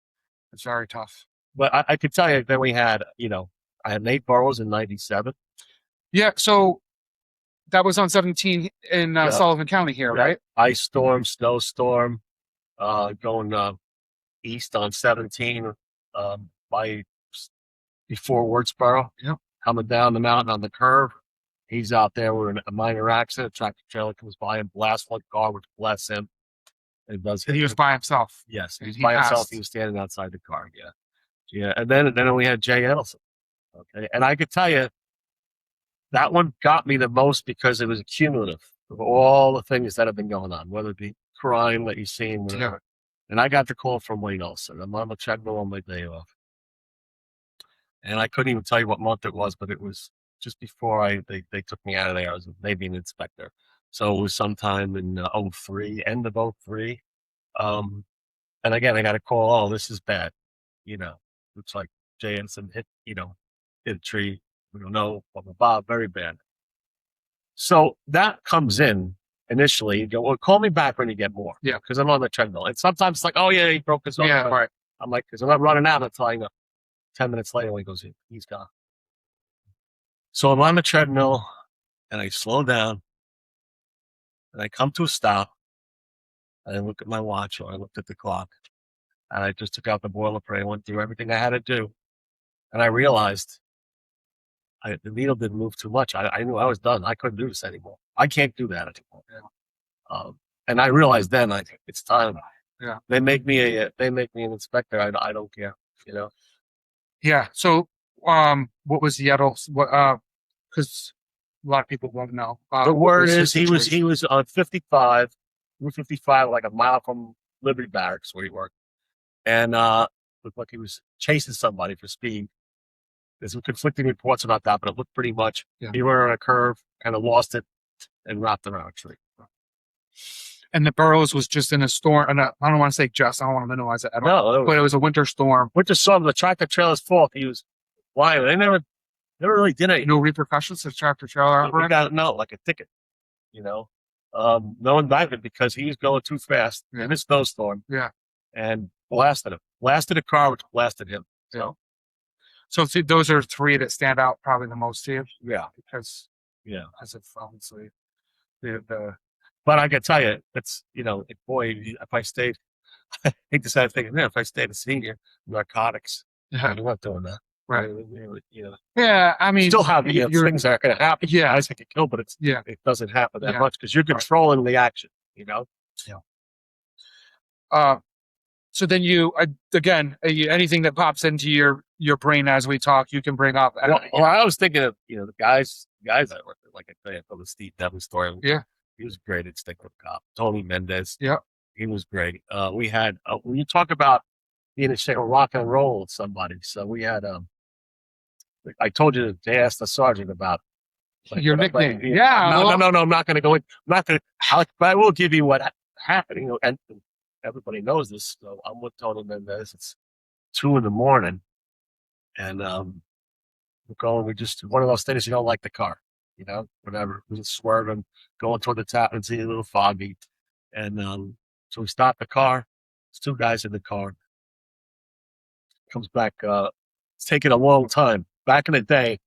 S2: It's very tough.
S3: But I could tell you that we had, I had Nate Burrows in 97.
S2: Yeah, so that was on 17 in Sullivan County here, right?
S3: Ice storm, snowstorm, going east on 17 before Wurtsboro.
S2: Yeah.
S3: Coming down the mountain on the curve. He's out there with a minor accident. Tractor trailer comes by and blasts one car, which bless him. And he
S2: was by himself.
S3: Yes, he was by himself. He was standing outside the car. Yeah. Yeah. And then we had Jay Edelson. Okay. And I could tell you, that one got me the most because it was cumulative of all the things that have been going on, whether it be crime that you've seen, whatever. Yeah. And I got the call from Wayne Olson. I'm on the treadmill on my day off. And I couldn't even tell you what month it was, but it was just before they took me out of there. I was a Navy inspector. So it was sometime in 03, end of 03. And again, I got a call, oh, this is bad. Looks like Jay Henson hit a tree. We don't know, blah, blah, blah, very bad. So that comes in initially. You go, well, call me back when you get more.
S2: Yeah.
S3: Because I'm on the treadmill. And sometimes it's like, oh, yeah, he broke his arm.
S2: Yeah, right.
S3: I'm like, because I'm not running out until I know. 10 minutes later, when he goes in, he's gone. So I'm on the treadmill, and I slow down, And I come to a stop. I look at my watch, or I looked at the clock, and I just took out the boilerplate. I went through everything I had to do, and I realized the needle didn't move too much. I knew I was done. I couldn't do this anymore. I can't do that anymore. And I realized then, it's time.
S2: Yeah.
S3: They make me an inspector. I don't care.
S2: Yeah. So, what was the other? What? Because a lot of people won't know.
S3: The
S2: What
S3: word
S2: was
S3: is
S2: his
S3: he
S2: situation?
S3: was on 55, Route 55, like a mile from Liberty Barracks where he worked, and looked like he was chasing somebody for speed. There's some conflicting reports about that, but it looked pretty much he went on a curve, kind of lost it, and wrapped around a tree.
S2: And the Burroughs was just in a storm. And I don't want to say just. I don't want to minimize it at all.
S3: No,
S2: But it was a winter storm.
S3: winter storm. The tractor trailer's fault. He was flying. They never really did anything.
S2: No repercussions to tractor trailer.
S3: We got like a ticket. No indictment because he was going too fast in a snowstorm.
S2: Yeah.
S3: And blasted him. Blasted a car, which blasted him.
S2: So those are three that stand out probably the most to you.
S3: Yeah.
S2: Because as if obviously the
S3: But I can tell you, it's boy, if I stayed, I hate to say it, thinking, if I stayed a senior, narcotics, I'm not doing that.
S2: right.
S3: You
S2: Yeah, I mean,
S3: still have things that are going to happen.
S2: Yeah.
S3: Guys that get killed, but it doesn't happen that
S2: Yeah.
S3: much because you're controlling the action.
S2: So then you again anything that pops into your brain as we talk, you can bring up.
S3: Well, I was thinking of the guys I worked with, like I tell you, the Steve Devon story.
S2: Yeah.
S3: He was great at Stickler Cop. Tony Mendez.
S2: Yeah.
S3: He was great. We had, when you talk about being a rock and roll with somebody, so we had, I told you they asked the sergeant about
S2: your nickname.
S3: No, I'm not going to go in. I'm not going to, but I will give you what happened, and everybody knows this. So I'm with Tony Mendez. It's 2 a.m. and we're going, one of those things, you don't like the car. Whatever. We're just swerving, going toward the top and seeing a little foggy. And so we stop the car. There's 2 guys in the car. Comes back. It's taking a long time. Back in the day,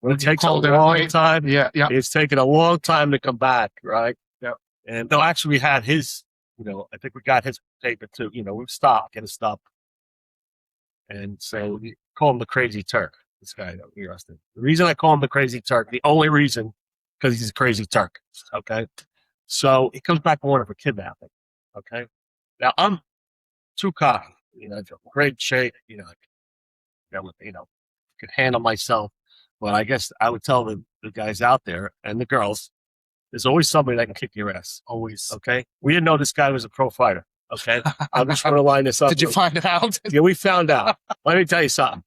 S3: when it takes a long time, it's taking a long time to come back, right?
S2: Yeah.
S3: And no, actually, we had his, I think we got his paper too. We've stopped, get a stop. And so we call him the Crazy Turk. This guy that we arrested. The reason I call him the Crazy Turk, the only reason, because he's a crazy Turk. Okay. So he comes back wanted for kidnapping. Okay. Now I'm too cocky, great shape, could handle myself. But I guess I would tell the guys out there and the girls, there's always somebody that can kick your ass. Always. Okay. We didn't know this guy was a pro fighter. Okay. I'm just going to line this up.
S2: Did you find it out?
S3: Yeah, we found out. Let me tell you something.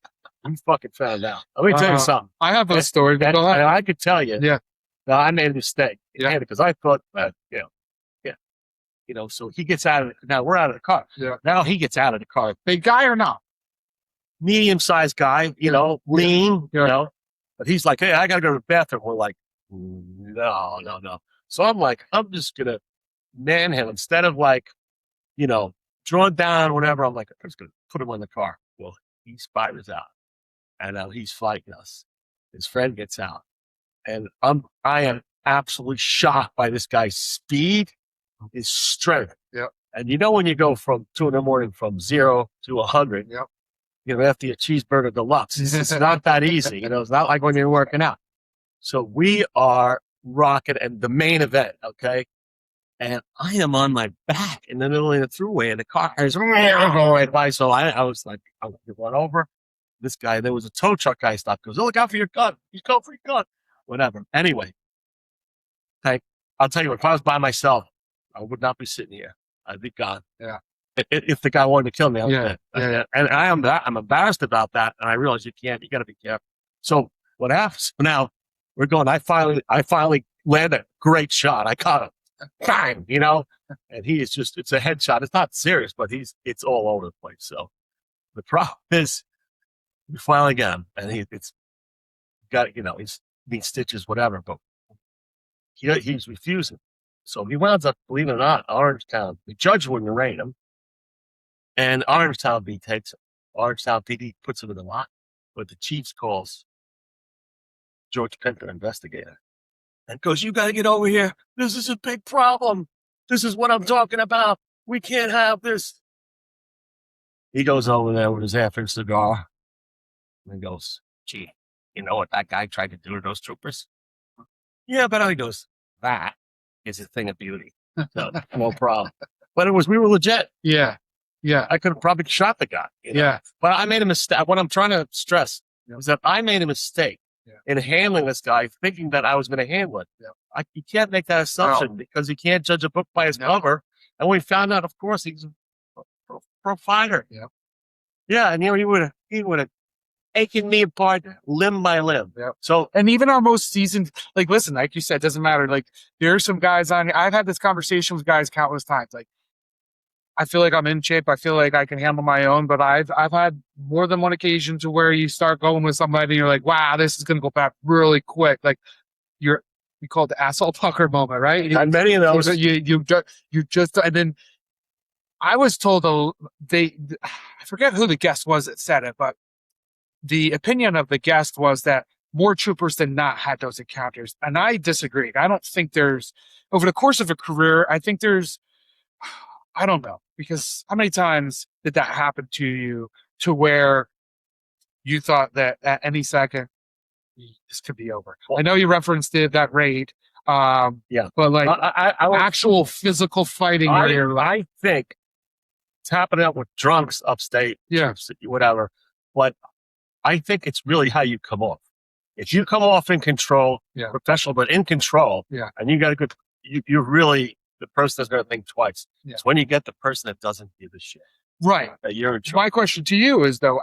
S3: We fucking found out. Let me tell you something.
S2: I have a story.
S3: And I could tell you.
S2: Yeah.
S3: No, I made a mistake.
S2: Yeah.
S3: Because I thought that, so he gets out of it. Now we're out of the car.
S2: Yeah.
S3: Now he gets out of the car.
S2: Big guy or not?
S3: Medium-sized guy, lean, But he's like, hey, I got to go to the bathroom. We're like, no. So I'm like, I'm just going to man him instead of drawn down, whatever. I'm like, I'm just going to put him on the car. Well, he spiders out. And now he's fighting us. His friend gets out. And I am absolutely shocked by this guy's speed, his strength.
S2: Yep.
S3: And when you go from 2 a.m. from 0 to 100, after your cheeseburger deluxe, it's not that easy. It's not like when you're working out. So we are rocking and the main event, okay? And I am on my back in the middle of the throughway, and the car is going right by. So I was like, I want to run over. This guy, there was a tow truck guy stopped, goes, oh, look out for your gun. He's going for your gun. Whatever. Anyway, I'll tell you, if I was by myself, I would not be sitting here. I'd be gone.
S2: Yeah.
S3: If the guy wanted to kill me, I was
S2: Yeah.
S3: dead. And I'm embarrassed about that. And I realize you got to be careful. So what happens now? We're going, I finally landed a great shot. I caught him. Bang, and he is it's a headshot. It's not serious, but it's all over the place. So the problem is we finally get him, and he's needs stitches, whatever, but he's refusing. So he winds up, believe it or not, Orangetown. The judge wouldn't arraign him, and Orangetown PD takes him. Orangetown PD puts him in the lot, but the chief calls George Pinter, investigator. and goes, "You got to get over here. This is a big problem. This is what I'm talking about. We can't have this." He goes over there with his half-inch cigar and goes, "Gee, you know what that guy tried to do to those troopers?" "Yeah, but," he goes, "that is a thing of beauty. So, no problem." But we were legit.
S2: Yeah. Yeah.
S3: I could have probably shot the guy. You know?
S2: Yeah.
S3: But I made a mistake. What I'm trying to stress is that I made a mistake in handling this guy, thinking that I was going to handle it.
S2: Yeah.
S3: You can't make that assumption because you can't judge a book by its cover. And we found out, of course, he's a pro fighter.
S2: Yeah.
S3: Yeah, and he would have aching me apart limb by limb.
S2: Yeah.
S3: So,
S2: and even our most seasoned, like, listen, like you said, doesn't matter. Like, there are some guys on here. I've had this conversation with guys countless times. Like, I feel like I'm in shape. I feel like I can handle my own, but I've had more than one occasion to where you start going with somebody and you're like, wow, this is going to go back really quick. Like, we call it the asshole pucker moment, right?
S3: and many of those,
S2: you just, and then I was told I forget who the guest was that said it, but the opinion of the guest was that more troopers than not had those encounters. And I disagreed. I don't think there's, over the course of a career, I think there's, I don't know, because how many times did that happen to you to where you thought that at any second this could be over? I know you referenced that raid, but like actual physical fighting.
S3: I think it's happening with drunks upstate, whatever. But I think it's really how you come off. If you come off in control, professional, but in control, and you got a good, you're really the person that's going to think twice. It's when you get the person that doesn't give a shit.
S2: Right.
S3: That you're in trouble.
S2: My question to you is, though,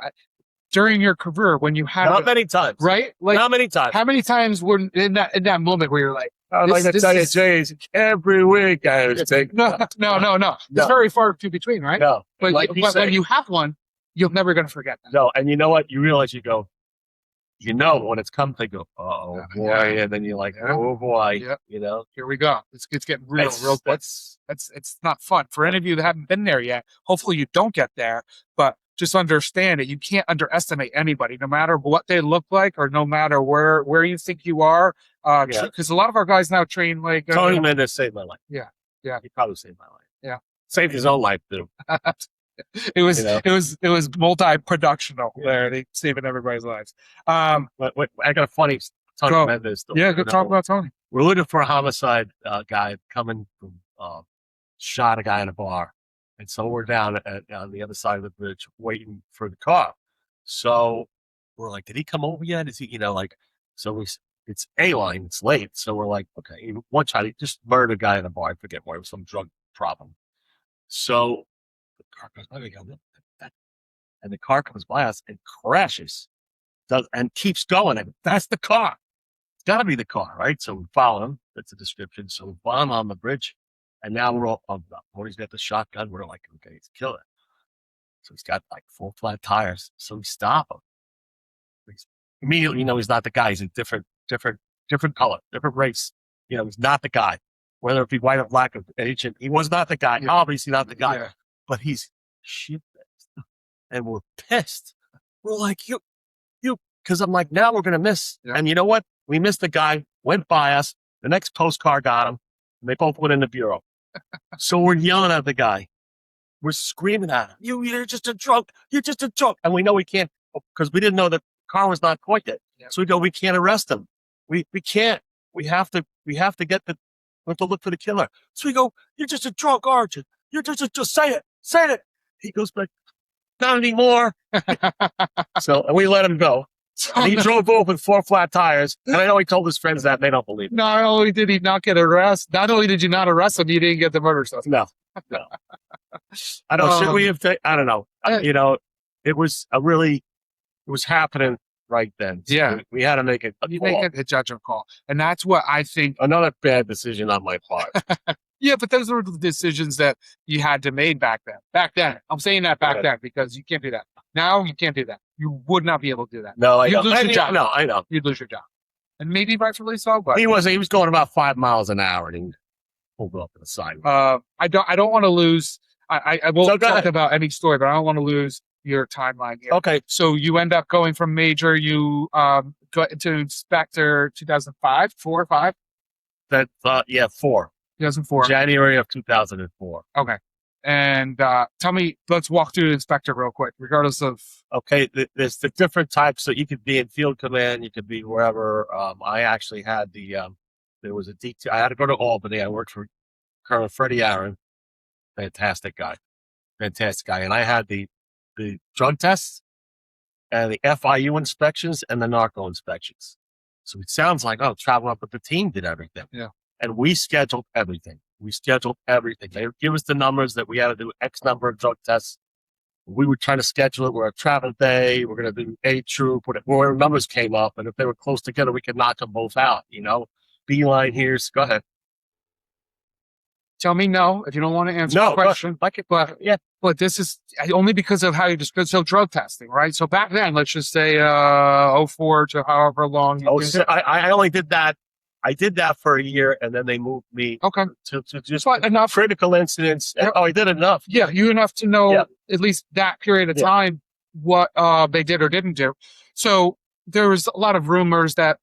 S2: during your career, when you had
S3: not many times,
S2: right? Like,
S3: not many times.
S2: How many times were in that moment where you're like,
S3: like I tell you, Jay, every week I was taking.
S2: No. It's very far between, right?
S3: No.
S2: But
S3: like
S2: when you have one, you're never going to forget that.
S3: No, and you know what? You realize when it's come, they go, oh boy, and then you're like, oh boy,
S2: here we go. It's getting real quick. It's not fun for any of you that haven't been there yet. Hopefully you don't get there, but just understand it. You can't underestimate anybody, no matter what they look like or no matter where you think you are. Because a lot of our guys now train like
S3: Tony Mendez saved my life.
S2: Yeah,
S3: he probably saved my life.
S2: Yeah,
S3: saved his own life too.
S2: It was multi-productional there, saving everybody's lives.
S3: But I got a funny Tony Mendez story.
S2: Yeah, good talk about Tony.
S3: We're looking for a homicide guy coming from shot a guy in a bar, and so we're down on the other side of the bridge waiting for the car. So we're like, did he come over yet? Is he So it's A-line. It's late, so we're like, okay, one shot. He just murdered a guy in a bar. I forget why. It was some drug problem. So the car goes by, we go, and the car comes by us and crashes, and keeps going. And that's the car. It's got to be the car, right? So we follow him. That's the description. So we follow him on the bridge, and now we're all pumped up. He's got the shotgun. We're like, okay, he's killing it. So he's got like 4 flat tires. So we stop him. Immediately, he's not the guy. He's a different color, different race. He's not the guy. Whether it be white or black or Asian, he was not the guy. Yeah. Obviously not the guy. Yeah. But he's shit-faced. And we're pissed. We're like, you, because I'm like, now we're going to miss. Yeah. And you know what? We missed the guy, went by us. The next postcar got him, and they both went in the bureau. So we're yelling at the guy. We're screaming at him. You're just a drunk. You're just a drunk. And we know we can't, because we didn't know the car was not quite yet. Yeah. So we go, we can't arrest him. We can't. We have to get we have to look for the killer. So we go, you're just a drunk, aren't you? You're just say it. Say it. He goes back, not anymore. And we let him go. And he drove off with 4 flat tires. And I know he told his friends that, and they don't believe it.
S2: Not only did he not get arrested, not only did you not arrest him, you didn't get the murder stuff.
S3: No. I don't. Should we have? I don't know. It was happening right then. So
S2: yeah,
S3: we had to make it.
S2: Make a judgment call, and that's what I think.
S3: Another bad decision on my part.
S2: Yeah, but those were the decisions that you had to make back then. Back then, I'm saying that back then because you can't do that. Now you can't do that. You would not be able to do that.
S3: No,
S2: you'd lose your job.
S3: No, I know.
S2: You'd lose your job, and maybe rightfully so. But
S3: he was going about 5 miles an hour, and he pulled up to the side.
S2: I don't want to lose. I won't talk about any story, but I don't want to lose your timeline here.
S3: Okay.
S2: So you end up going from major, you got into Inspector 2005, 4 or 5?
S3: Yeah,
S2: 2004.
S3: January of 2004.
S2: Okay. And tell me, let's walk through the inspector real quick, regardless of.
S3: Okay, there's the different types. So you could be in field command, you could be wherever. I actually had there was a detail. I had to go to Albany. I worked for Colonel Freddie Aaron, fantastic guy, and I had the drug tests and the FIU inspections and the narco inspections. So it sounds like, oh, travel up, but the team did everything.
S2: Yeah.
S3: And we scheduled everything. They would give us the numbers that we had to do X number of drug tests. We would try to schedule it. We're a travel day. We're going to do A troop, where numbers came up. And if they were close together, we could knock them both out, Beeline here. So go ahead.
S2: Tell me no if you don't want to answer
S3: No,
S2: the question. But this is only because of how you described drug testing, right? So back then, let's just say 04 to however long.
S3: I only did that. I did that for a year, and then they moved me to just
S2: enough
S3: critical incidents.
S2: Yep.
S3: I did enough.
S2: Yeah, you enough to know at least that period of time what they did or didn't do. So there was a lot of rumors that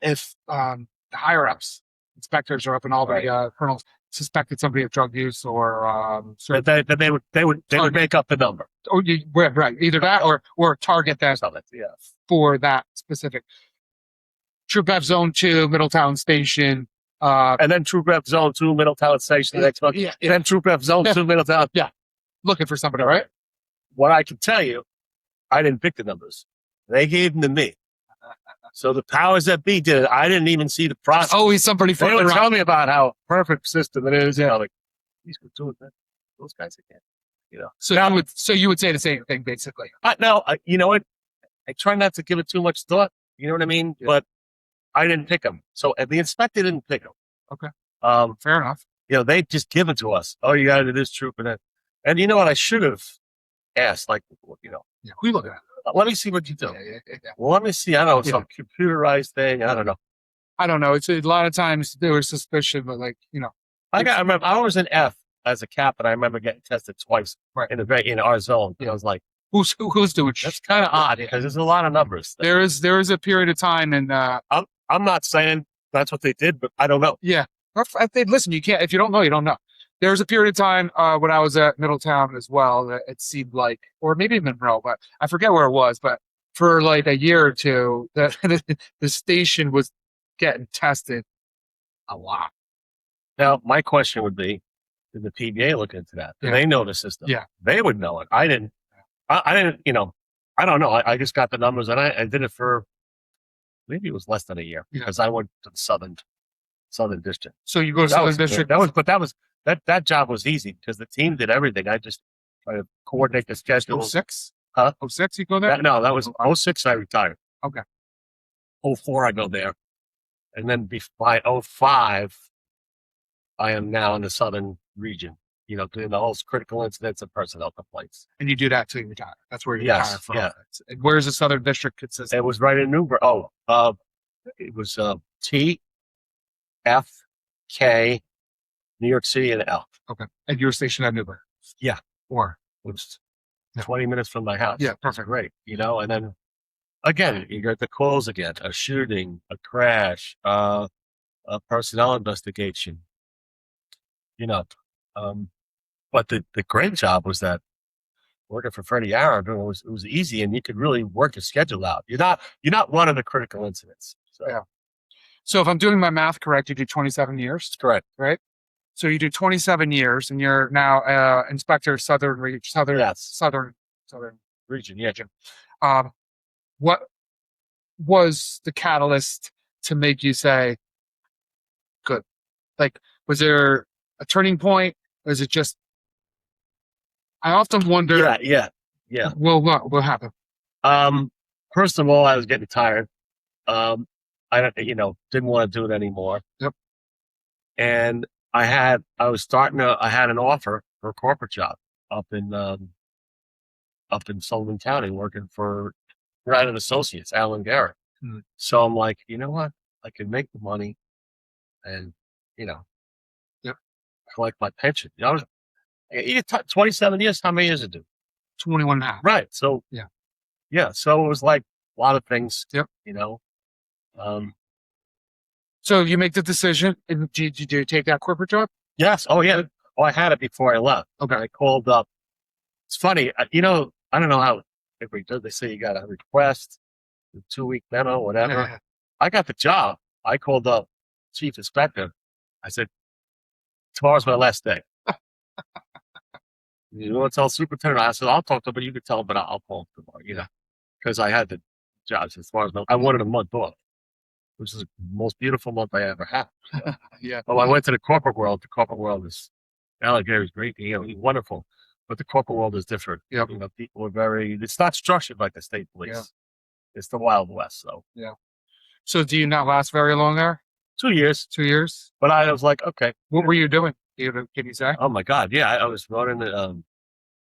S2: if the higher ups, inspectors are up in Albany, colonels suspected somebody of drug use or
S3: they would make up the number.
S2: Or either that or target that for that specific. Troop F Zone 2, Middletown Station.
S3: And then Troop F Zone 2, Middletown Station the next month.
S2: Yeah.
S3: And then Troop F Zone 2, Middletown.
S2: Yeah. Looking for somebody, right?
S3: What I can tell you, I didn't pick the numbers. They gave them to me. So the powers that be did it. I didn't even see the process.
S2: Always somebody
S3: They would tell me about how perfect system it is. Like, these were doing that. Those guys again.
S2: So you would say the same thing, basically.
S3: No, you know what? I try not to give it too much thought. You know what I mean? Yeah. But I didn't pick them. So the inspector didn't pick them.
S2: Okay.
S3: Fair enough. They just give it to us. Oh, you got to do this troop and that. And you know what? I should have asked, like,
S2: who you looking at?
S3: Let me see what you do. Well, let me see. I don't know, some computerized thing. I don't know. It's
S2: a lot of times there was suspicion, but
S3: I remember I was an F as a captain. I remember getting tested twice in our zone. I was like,
S2: who's doing?
S3: That's kind of odd because there's a lot of numbers.
S2: There is a period of time, and
S3: I'm not saying that's what they did, but I don't know.
S2: Yeah, listen. You can't if you don't know, you don't know. There was a period of time when I was at Middletown as well that it seemed like, or maybe Monroe, but I forget where it was. But for like a year or two, the station was getting tested a lot.
S3: Now, my question would be, did the PBA look into that? Did they know the system?
S2: Yeah.
S3: They would know it. I didn't. I didn't, I don't know. I just got the numbers and I did it for, maybe it was less than a year because I went to the Southern District.
S2: So you go to Southern District.
S3: That job was easy because the team did everything. I just tried to coordinate the schedule.
S2: 06?
S3: Huh?
S2: 06 you go there?
S3: No, that was 06 I retired.
S2: Okay.
S3: 04 I go there. And then by 05, I am now in the Southern region. Doing the whole critical incidents and personnel complaints.
S2: And you do that till you retire. That's where you retire from.
S3: Yeah.
S2: And where's the Southern District consist?
S3: It was right in Newburgh. It was T, F, K, New York City, and L.
S2: Okay. And you were stationed at Newburgh?
S3: Yeah.
S2: Or?
S3: It was 20 minutes from my house.
S2: Yeah, perfect.
S3: Great. And then, again, you get the calls again. A shooting, a crash, a personnel investigation. But the great job was that working for Freddie Aaron, it was easy and you could really work your schedule out. You're not running the critical incidents. So.
S2: Yeah. So if I'm doing my math correct, you do 27 years.
S3: Correct.
S2: Right? So you do 27 years and you're now inspector Southern
S3: region. Yeah.
S2: What was the catalyst to make you say, good? Like, was there a turning point? Or is it just, I often wonder.
S3: Yeah.
S2: Well, what happened?
S3: First of all, I was getting tired. I didn't want to do it anymore.
S2: Yep.
S3: And I had an offer for a corporate job up in Sullivan County working for United Associates, Allen Garrett.
S2: Hmm.
S3: So I'm like, you know what? I can make the money and, collect my pension. You 27 years, how many years it do?
S2: 21 and a half.
S3: Right. So, yeah. So it was like a lot of things,
S2: Yep.
S3: So
S2: So you make the decision, and did you take that corporate job?
S3: Yes. Oh, yeah. Oh, I had it before I left.
S2: Okay.
S3: I called up. It's funny. You know, I don't know how everybody does. They say you got a request, a 2-week memo, whatever. I got the job. I called up chief inspector. I said, tomorrow's my last day. You want to tell superintendent? I said, I'll talk to him, but you can tell him, but I'll call him tomorrow, you know, because I had the job as far as I wanted a month off, which is the most beautiful month I ever had.
S2: Yeah.
S3: Well, I went to the corporate world. The corporate world is, Allan is great. You know, he's wonderful, but the corporate world is different.
S2: Yep.
S3: You know, people are very, it's not structured like the state police.
S2: Yeah.
S3: It's the Wild West. So,
S2: Yeah. So do you not last very long there?
S3: 2 years.
S2: 2 years?
S3: But I was like, okay.
S2: What were you doing? Can you say?
S3: Oh my God. Yeah. I was running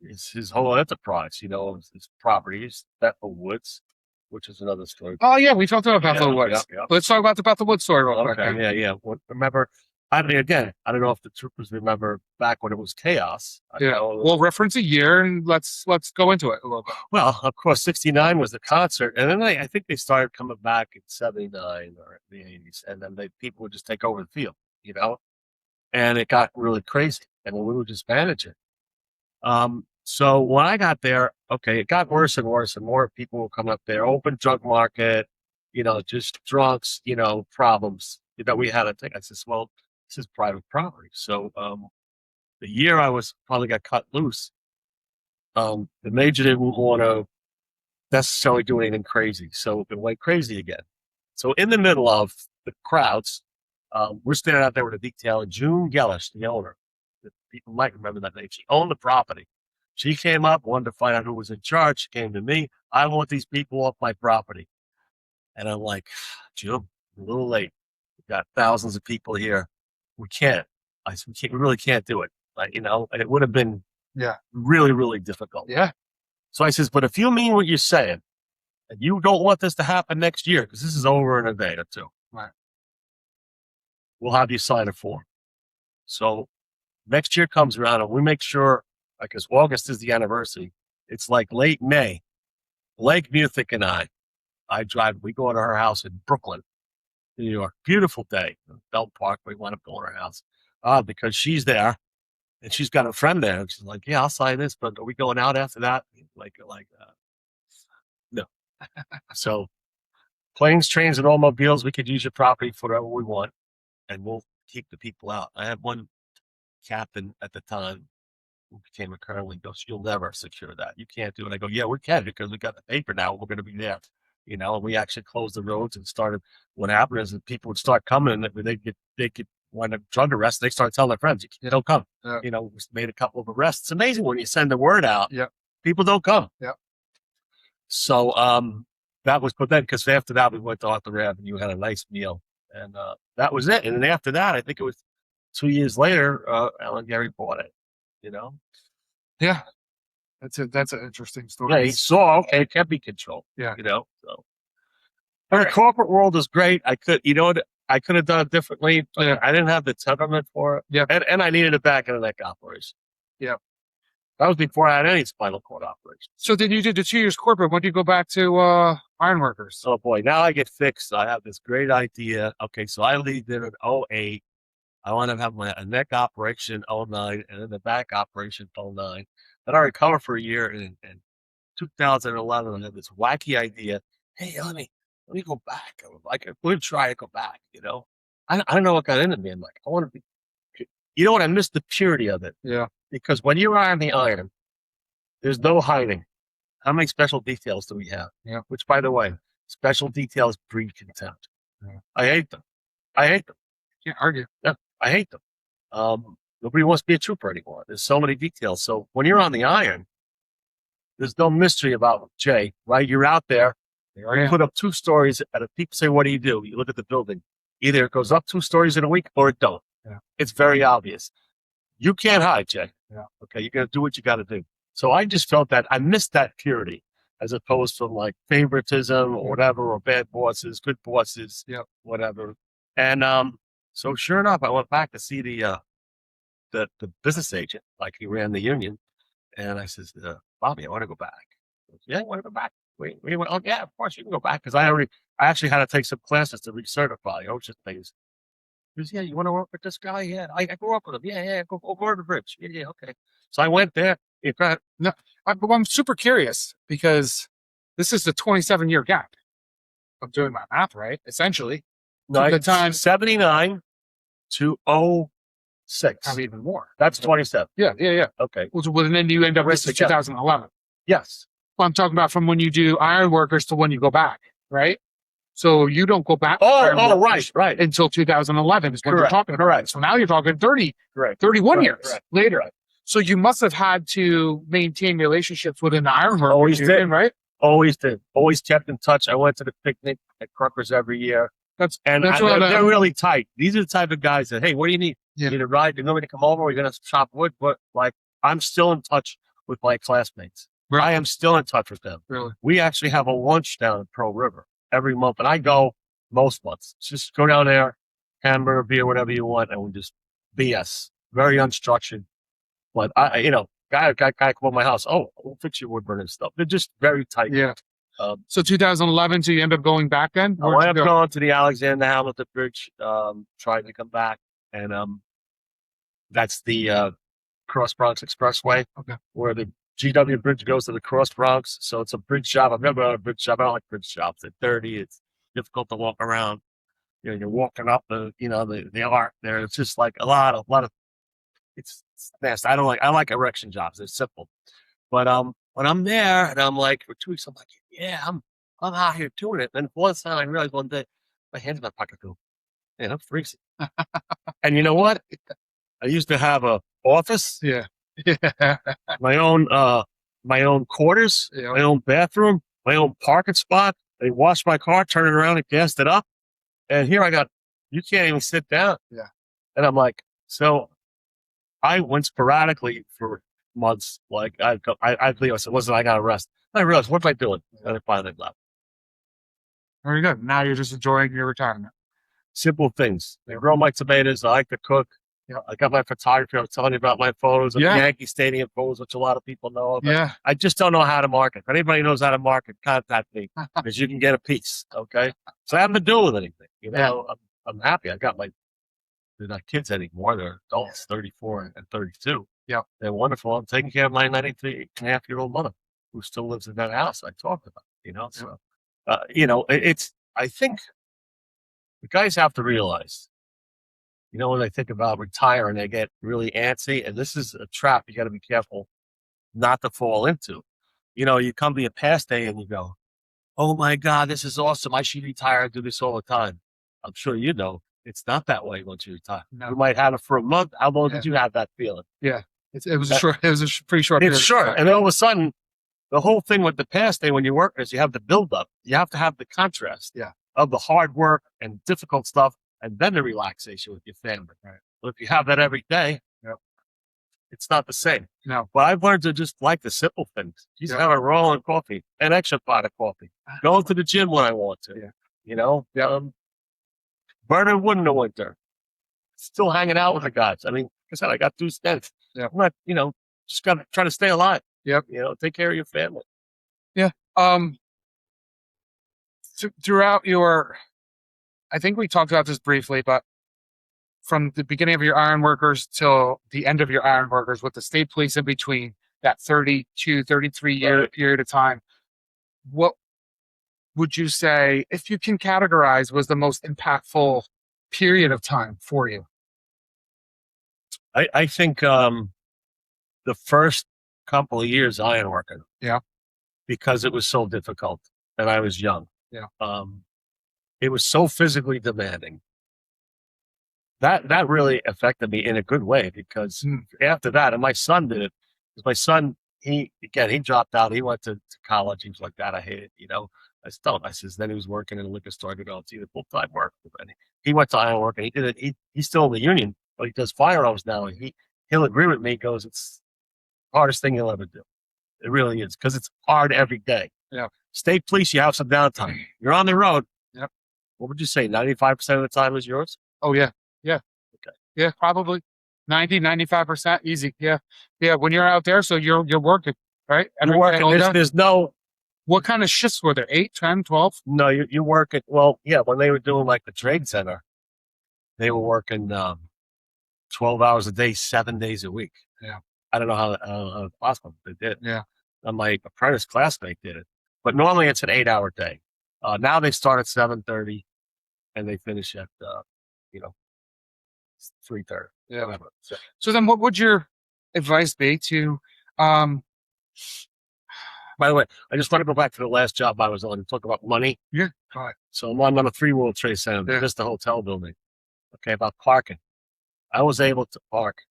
S3: his whole enterprise, you know, his properties, Bethel Woods, which is another story.
S2: Oh yeah, we talked about Bethel Woods.
S3: Yeah.
S2: Let's talk about the Bethel Woods story real quick.
S3: Okay.
S2: then.
S3: Yeah. Well, remember, I mean, again, I don't know if the troopers remember back when it was chaos.
S2: Yeah. We'll reference a year and let's go into it a little bit.
S3: Well, of course, 69 was the concert. And then I think they started coming back in 79 or the 80s. And then people would just take over the field, you know? And it got really crazy. And we were just managing. So when I got there, okay, it got worse and worse and more people were coming up there, open drug market, you know, just drunks, you know, problems that we had to take. I said, well, this is private property. So, the year I was probably got cut loose, the major didn't want to necessarily do anything crazy. So it went crazy again. So in the middle of the crowds, we're standing out there with a detail, and June Gellish, the owner, people might remember that name. She owned the property. She came up, wanted to find out who was in charge. She came to me. I want these people off my property. And I'm like, June, a little late. We've got thousands of people here. We can't. I said, we really can't do it. Like, you know, and it would have been really, really difficult.
S2: Yeah.
S3: So I says, but if you mean what you're saying, and you don't want this to happen next year, because this is over in a day or two,
S2: right,
S3: we'll have you sign a form. So next year comes around and we make sure, because August is the anniversary, it's like late May. Blake Muthik and we go to her house in Brooklyn, New York. Beautiful day. Belt Park, we want to go to her house. Because she's there and she's got a friend there. And she's like, yeah, I'll sign this, but are we going out after that? No. So planes, trains, and automobiles, we could use your property for whatever we want, and we'll keep the people out. I had one captain at the time who became a colonel. He goes, you'll never secure that. You can't do it. I go, yeah, we can, because we got the paper now. We're going to be there. You know, and we actually closed the roads and started. What happened is that people would start coming, and they could wind up drug arrest. They start telling their friends, you don't come.
S2: Yeah.
S3: You know, we made a couple of arrests. It's amazing when you send the word out.
S2: Yeah.
S3: People don't come.
S2: Yeah.
S3: So that was, but then because after that we went to Arthur Avenue, had a nice meal, and that was it. And then after that, I think it was 2 years later, Allan Gary bought it. You know.
S2: Yeah. That's an interesting story.
S3: Yeah, he saw, okay, it can be controlled.
S2: Yeah.
S3: You know, so. But the corporate world is great. I could have done it differently, but I didn't have the temperament for it.
S2: Yeah.
S3: And I needed a back and a neck operation.
S2: Yeah.
S3: That was before I had any spinal cord operation.
S2: So then you did the 2 years corporate. When did you go back to ironworkers?
S3: Oh boy, now I get fixed. I have this great idea. Okay, so I leave there in 08. I want to have a neck operation in 09 and then the back operation 09. Then I recover for a year in 2011. I had this wacky idea. Hey, let me go back. I would try to go back, you know. I don't know what got into me. I'm like, I want to be, you know what? I miss the purity of it.
S2: Yeah.
S3: Because when you are on the iron, there's no hiding. How many special details do we have?
S2: Yeah.
S3: Which, by the way, special details breed contempt.
S2: Yeah.
S3: I hate them.
S2: Can't argue.
S3: Yeah, I hate them. Nobody wants to be a trooper anymore. There's so many details. So when you're on the iron, there's no mystery about Jay, right? You're out there. You put up 2 stories, and if people say, what do? You look at the building. Either it goes up 2 stories in a week or it don't.
S2: Yeah.
S3: It's very obvious. You can't hide, Jay.
S2: Yeah.
S3: Okay, you got to do what you got to do. So I just felt that I missed that purity, as opposed from like favoritism or whatever, or bad bosses, good bosses, whatever. And so sure enough, I went back to see the business agent, like he ran the union, and I says, Bobby, I want to go back. He goes, yeah, I want to go back. We went, oh yeah, of course you can go back, because I actually had to take some classes to recertify OSHA things. He goes, yeah, you want to work with this guy? Yeah, I grew up with him. Yeah, go over the bridge. Yeah, okay. So I went there.
S2: No, but I'm super curious because this is the 27-year gap. I'm doing my math right, essentially.
S3: No,
S2: The time
S3: 79 to 06.
S2: have even more.
S3: That's 27.
S2: Yeah.
S3: Okay.
S2: Well, and then you end up with 2011.
S3: Yes.
S2: Well, I'm talking about from when you do iron workers to when you go back, right? So you don't go back.
S3: Right.
S2: Until 2011 is what you're
S3: Correct.
S2: talking about.
S3: Correct.
S2: So now you're talking 30,
S3: Correct.
S2: 31
S3: Correct.
S2: years
S3: Correct.
S2: later.
S3: Correct.
S2: So you must have had to maintain relationships within the iron workers
S3: Always
S2: union,
S3: did.
S2: right?
S3: Always did. Always kept in touch. I went to the picnic at Cruckers every year.
S2: That's
S3: And
S2: what
S3: they're really tight. These are the type of guys that, hey, what do you need?
S2: Yeah.
S3: You need a ride? You want me to come over? We're going to chop wood. But like, I'm still in touch with my classmates.
S2: Right.
S3: I am still in touch with them.
S2: really.
S3: We actually have a lunch down at Pearl River every month. And I go most months. Just go down there, hamburger, beer, whatever you want. And we just BS. Very unstructured. But guy come to my house. Oh, we'll fix your wood burning stuff. They're just very tight.
S2: Yeah. So 2011, so you end up going back then?
S3: I ended up going to the Alexander Hamilton Bridge, trying to come back. And that's the Cross Bronx Expressway, where the GW Bridge goes to the Cross Bronx. So it's a bridge shop. I've never had a bridge shop. I don't like bridge shops. They're dirty. It's difficult to walk around. You're walking up the arc there. It's just like a lot of it's nasty. I like erection jobs. They're simple. But when I'm there and I'm like for 2 weeks, I'm like, yeah, I'm out here doing it. And one time I realized one day my hands in my pocket go, man, I'm freezing. And you know what? I used to have a office,
S2: Yeah.
S3: my own quarters, my own bathroom, my own parking spot. They washed my car, turned it around and gassed it up. And here you can't even sit down.
S2: Yeah.
S3: And I'm like, so I went sporadically for months. Like I believe I said, listen, I got to rest. And I realized, what am I doing? And I finally left.
S2: Very good. Now you're just enjoying your retirement.
S3: Simple things. I grow my tomatoes. I like to cook. I got my photography. I was telling you about my photos of Yankee Stadium photos, which a lot of people know about.
S2: Yeah.
S3: I just don't know how to market. If anybody knows how to market, contact me because you can get a piece. Okay. So I haven't been doing anything. I'm happy. They're not kids anymore. They're adults, 34 and 32.
S2: Yeah.
S3: They're wonderful. I'm taking care of my 93.5-year-old mother who still lives in that house I talked about, So, I think the guys have to realize, when they think about retiring, they get really antsy. And this is a trap you got to be careful not to fall into. You come to your past day and you go, oh my God, this is awesome. I should retire and do this all the time. I'm sure it's not that way once you retire.
S2: No.
S3: You might have it for a month. How long did you have that feeling?
S2: Yeah. It was a pretty short period.
S3: It's short. And then all of a sudden, the whole thing with the past day when you work is you have the buildup. You have to have the contrast of the hard work and difficult stuff and then the relaxation with your family.
S2: Right.
S3: But if you have that every day, it's not the same.
S2: No.
S3: But I've learned to just like the simple things. Just have a rolling coffee, an extra pot of coffee, going to the gym when I want to.
S2: Yeah.
S3: Burning wood in the winter. Still hanging out with the guys. I mean, like I said, I got 2 stents.
S2: Yeah.
S3: I'm not, just got to try to stay alive.
S2: Yep.
S3: Take care of your family.
S2: Yeah. Throughout I think we talked about this briefly, but from the beginning of your iron workers till the end of your iron workers with the state police in between, that 32, 33 year period of time, what would you say, if you can categorize, was the most impactful period of time for you?
S3: I think the first couple of years iron working.
S2: Yeah.
S3: Because it was so difficult and I was young.
S2: Yeah.
S3: It was so physically demanding. That really affected me in a good way because after that, and my son did it, because my son, he dropped out. He went to college. He was like, Dad, I hate it. I said, don't. I says, then he was working in a liquor store. I go, it's either full-time work. And he went to iron work and he did it. He's still in the union, but he does firearms now. And he'll agree with me. He goes, it's the hardest thing he'll ever do. It really is because it's hard every day.
S2: Yeah.
S3: State police, you have some downtime. You're on the road.
S2: Yep.
S3: What would you say? 95% of the time is yours?
S2: Oh, yeah. Yeah.
S3: Okay.
S2: Yeah, probably 95% easy. Yeah. Yeah. When you're out there, so you're working, right?
S3: You're working. There's no.
S2: What kind of shifts were there? 8, 10, 12?
S3: No, you work at, well, yeah, when they were doing like the trade center, they were working 12 hours a day, 7 days a week.
S2: Yeah.
S3: I don't know how it's possible. They did.
S2: Yeah.
S3: And my apprentice classmate did it. But normally it's an 8-hour day. Now they start at 7:30 and they finish at, 3:30.
S2: Yeah.
S3: Whatever.
S2: So then what would your advice be to,
S3: By the way, I just want to go back to the last job I was on and talk about money.
S2: yeah, go ahead.
S3: So I'm on a 3 World Trade Center,
S2: Yeah.
S3: just the hotel building. Okay, about parking. I was able to park.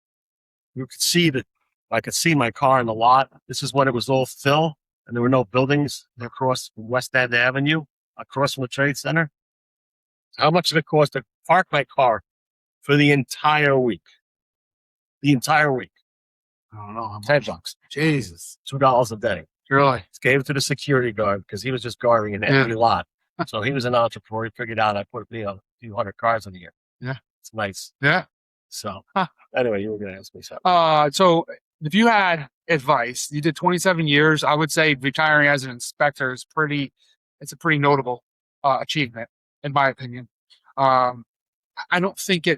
S3: You could see that I could see my car in the lot. This is when it was all fill and there were no buildings across West End Avenue, across from the Trade Center. How much did it cost to park my car for the entire week? The entire week.
S2: I don't know.
S3: $10.
S2: Jesus.
S3: $2 a day.
S2: Really?
S3: Gave it to the security guard because he was just guarding an empty lot. So he was an entrepreneur. He figured out I put a few hundred cars in here.
S2: Yeah.
S3: It's nice.
S2: Yeah.
S3: So
S2: Huh.
S3: anyway, you were going to ask me something.
S2: So if you had advice, you did 27 years, I would say retiring as an inspector is it's a pretty notable achievement, in my opinion. I don't think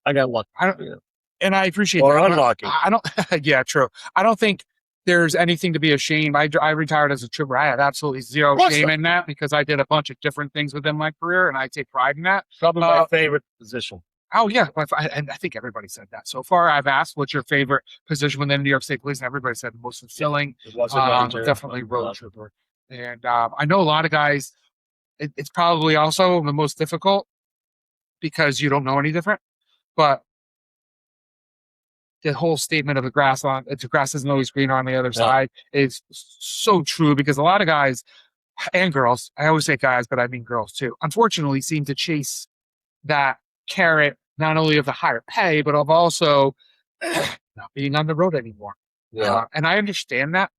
S3: I got lucky.
S2: and I appreciate
S3: Or
S2: that.
S3: unlucky.
S2: I don't, yeah, true. I don't think there's anything to be ashamed. I retired as a trooper. I had absolutely zero shame in that because I did a bunch of different things within my career and I take pride in that.
S3: Probably my favorite position.
S2: Oh yeah, and I think everybody said that so far. I've asked, "What's your favorite position within New York State Police?" And everybody said the most fulfilling.
S3: It wasn't
S2: definitely road trooper. And I know a lot of guys. It's probably also the most difficult because you don't know any different. But the whole statement of the grass isn't always greener on the other side is so true because a lot of guys and girls, I always say guys, but I mean girls too, unfortunately seem to chase that carrot not only of the higher pay, but of also not being on the road anymore.
S3: Yeah.
S2: And I understand that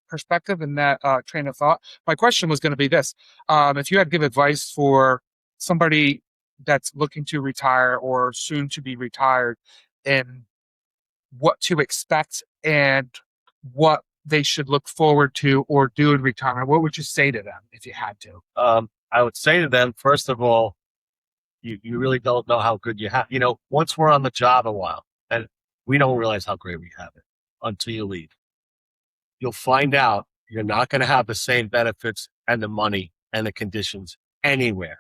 S2: perspective and that train of thought. My question was going to be this. If you had to give advice for somebody that's looking to retire or soon to be retired and what to expect and what they should look forward to or do in retirement, what would you say to them if you had to?
S3: I would say to them, first of all, you really don't know how good you have. Once we're on the job a while, and we don't realize how great we have it until you leave. You'll find out you're not going to have the same benefits and the money and the conditions anywhere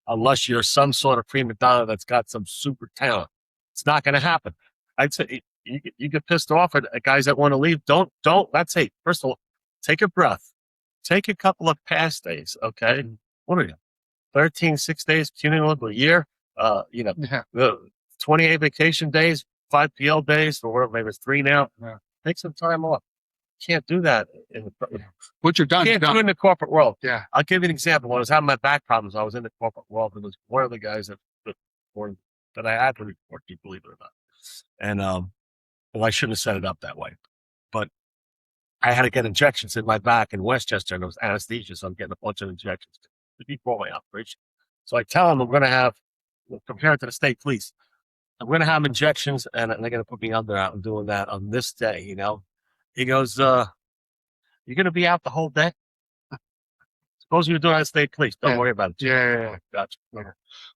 S3: unless you're some sort of prima donna that's got some super talent. It's not going to happen. I'd say you get pissed off at guys that want to leave. Don't, let's say, first of all, take a breath. Take a couple of past days, okay? What are you? 13, 6 days, cumulative a year, 28 vacation days, 5 PL days, or whatever, maybe it's 3 now.
S2: Yeah.
S3: Take some time off. Can't do that.
S2: What you're done.
S3: Can't do it in the corporate world.
S2: Yeah.
S3: I'll give you an example. When I was having my back problems, I was in the corporate world, and it was one of the guys that I had to report to, believe it or not. And well, I shouldn't have set it up that way, but I had to get injections in my back in Westchester, and it was anesthesia, so I'm getting a bunch of injections before my operation. So I tell him I'm going to have, compared to the state police, I'm going to have injections, and they're going to put me under out and doing that on this day. He goes, "You're going to be out the whole day? Suppose you're doing it at state police. Don't worry about it."
S2: Yeah.
S3: Gotcha.
S2: Yeah.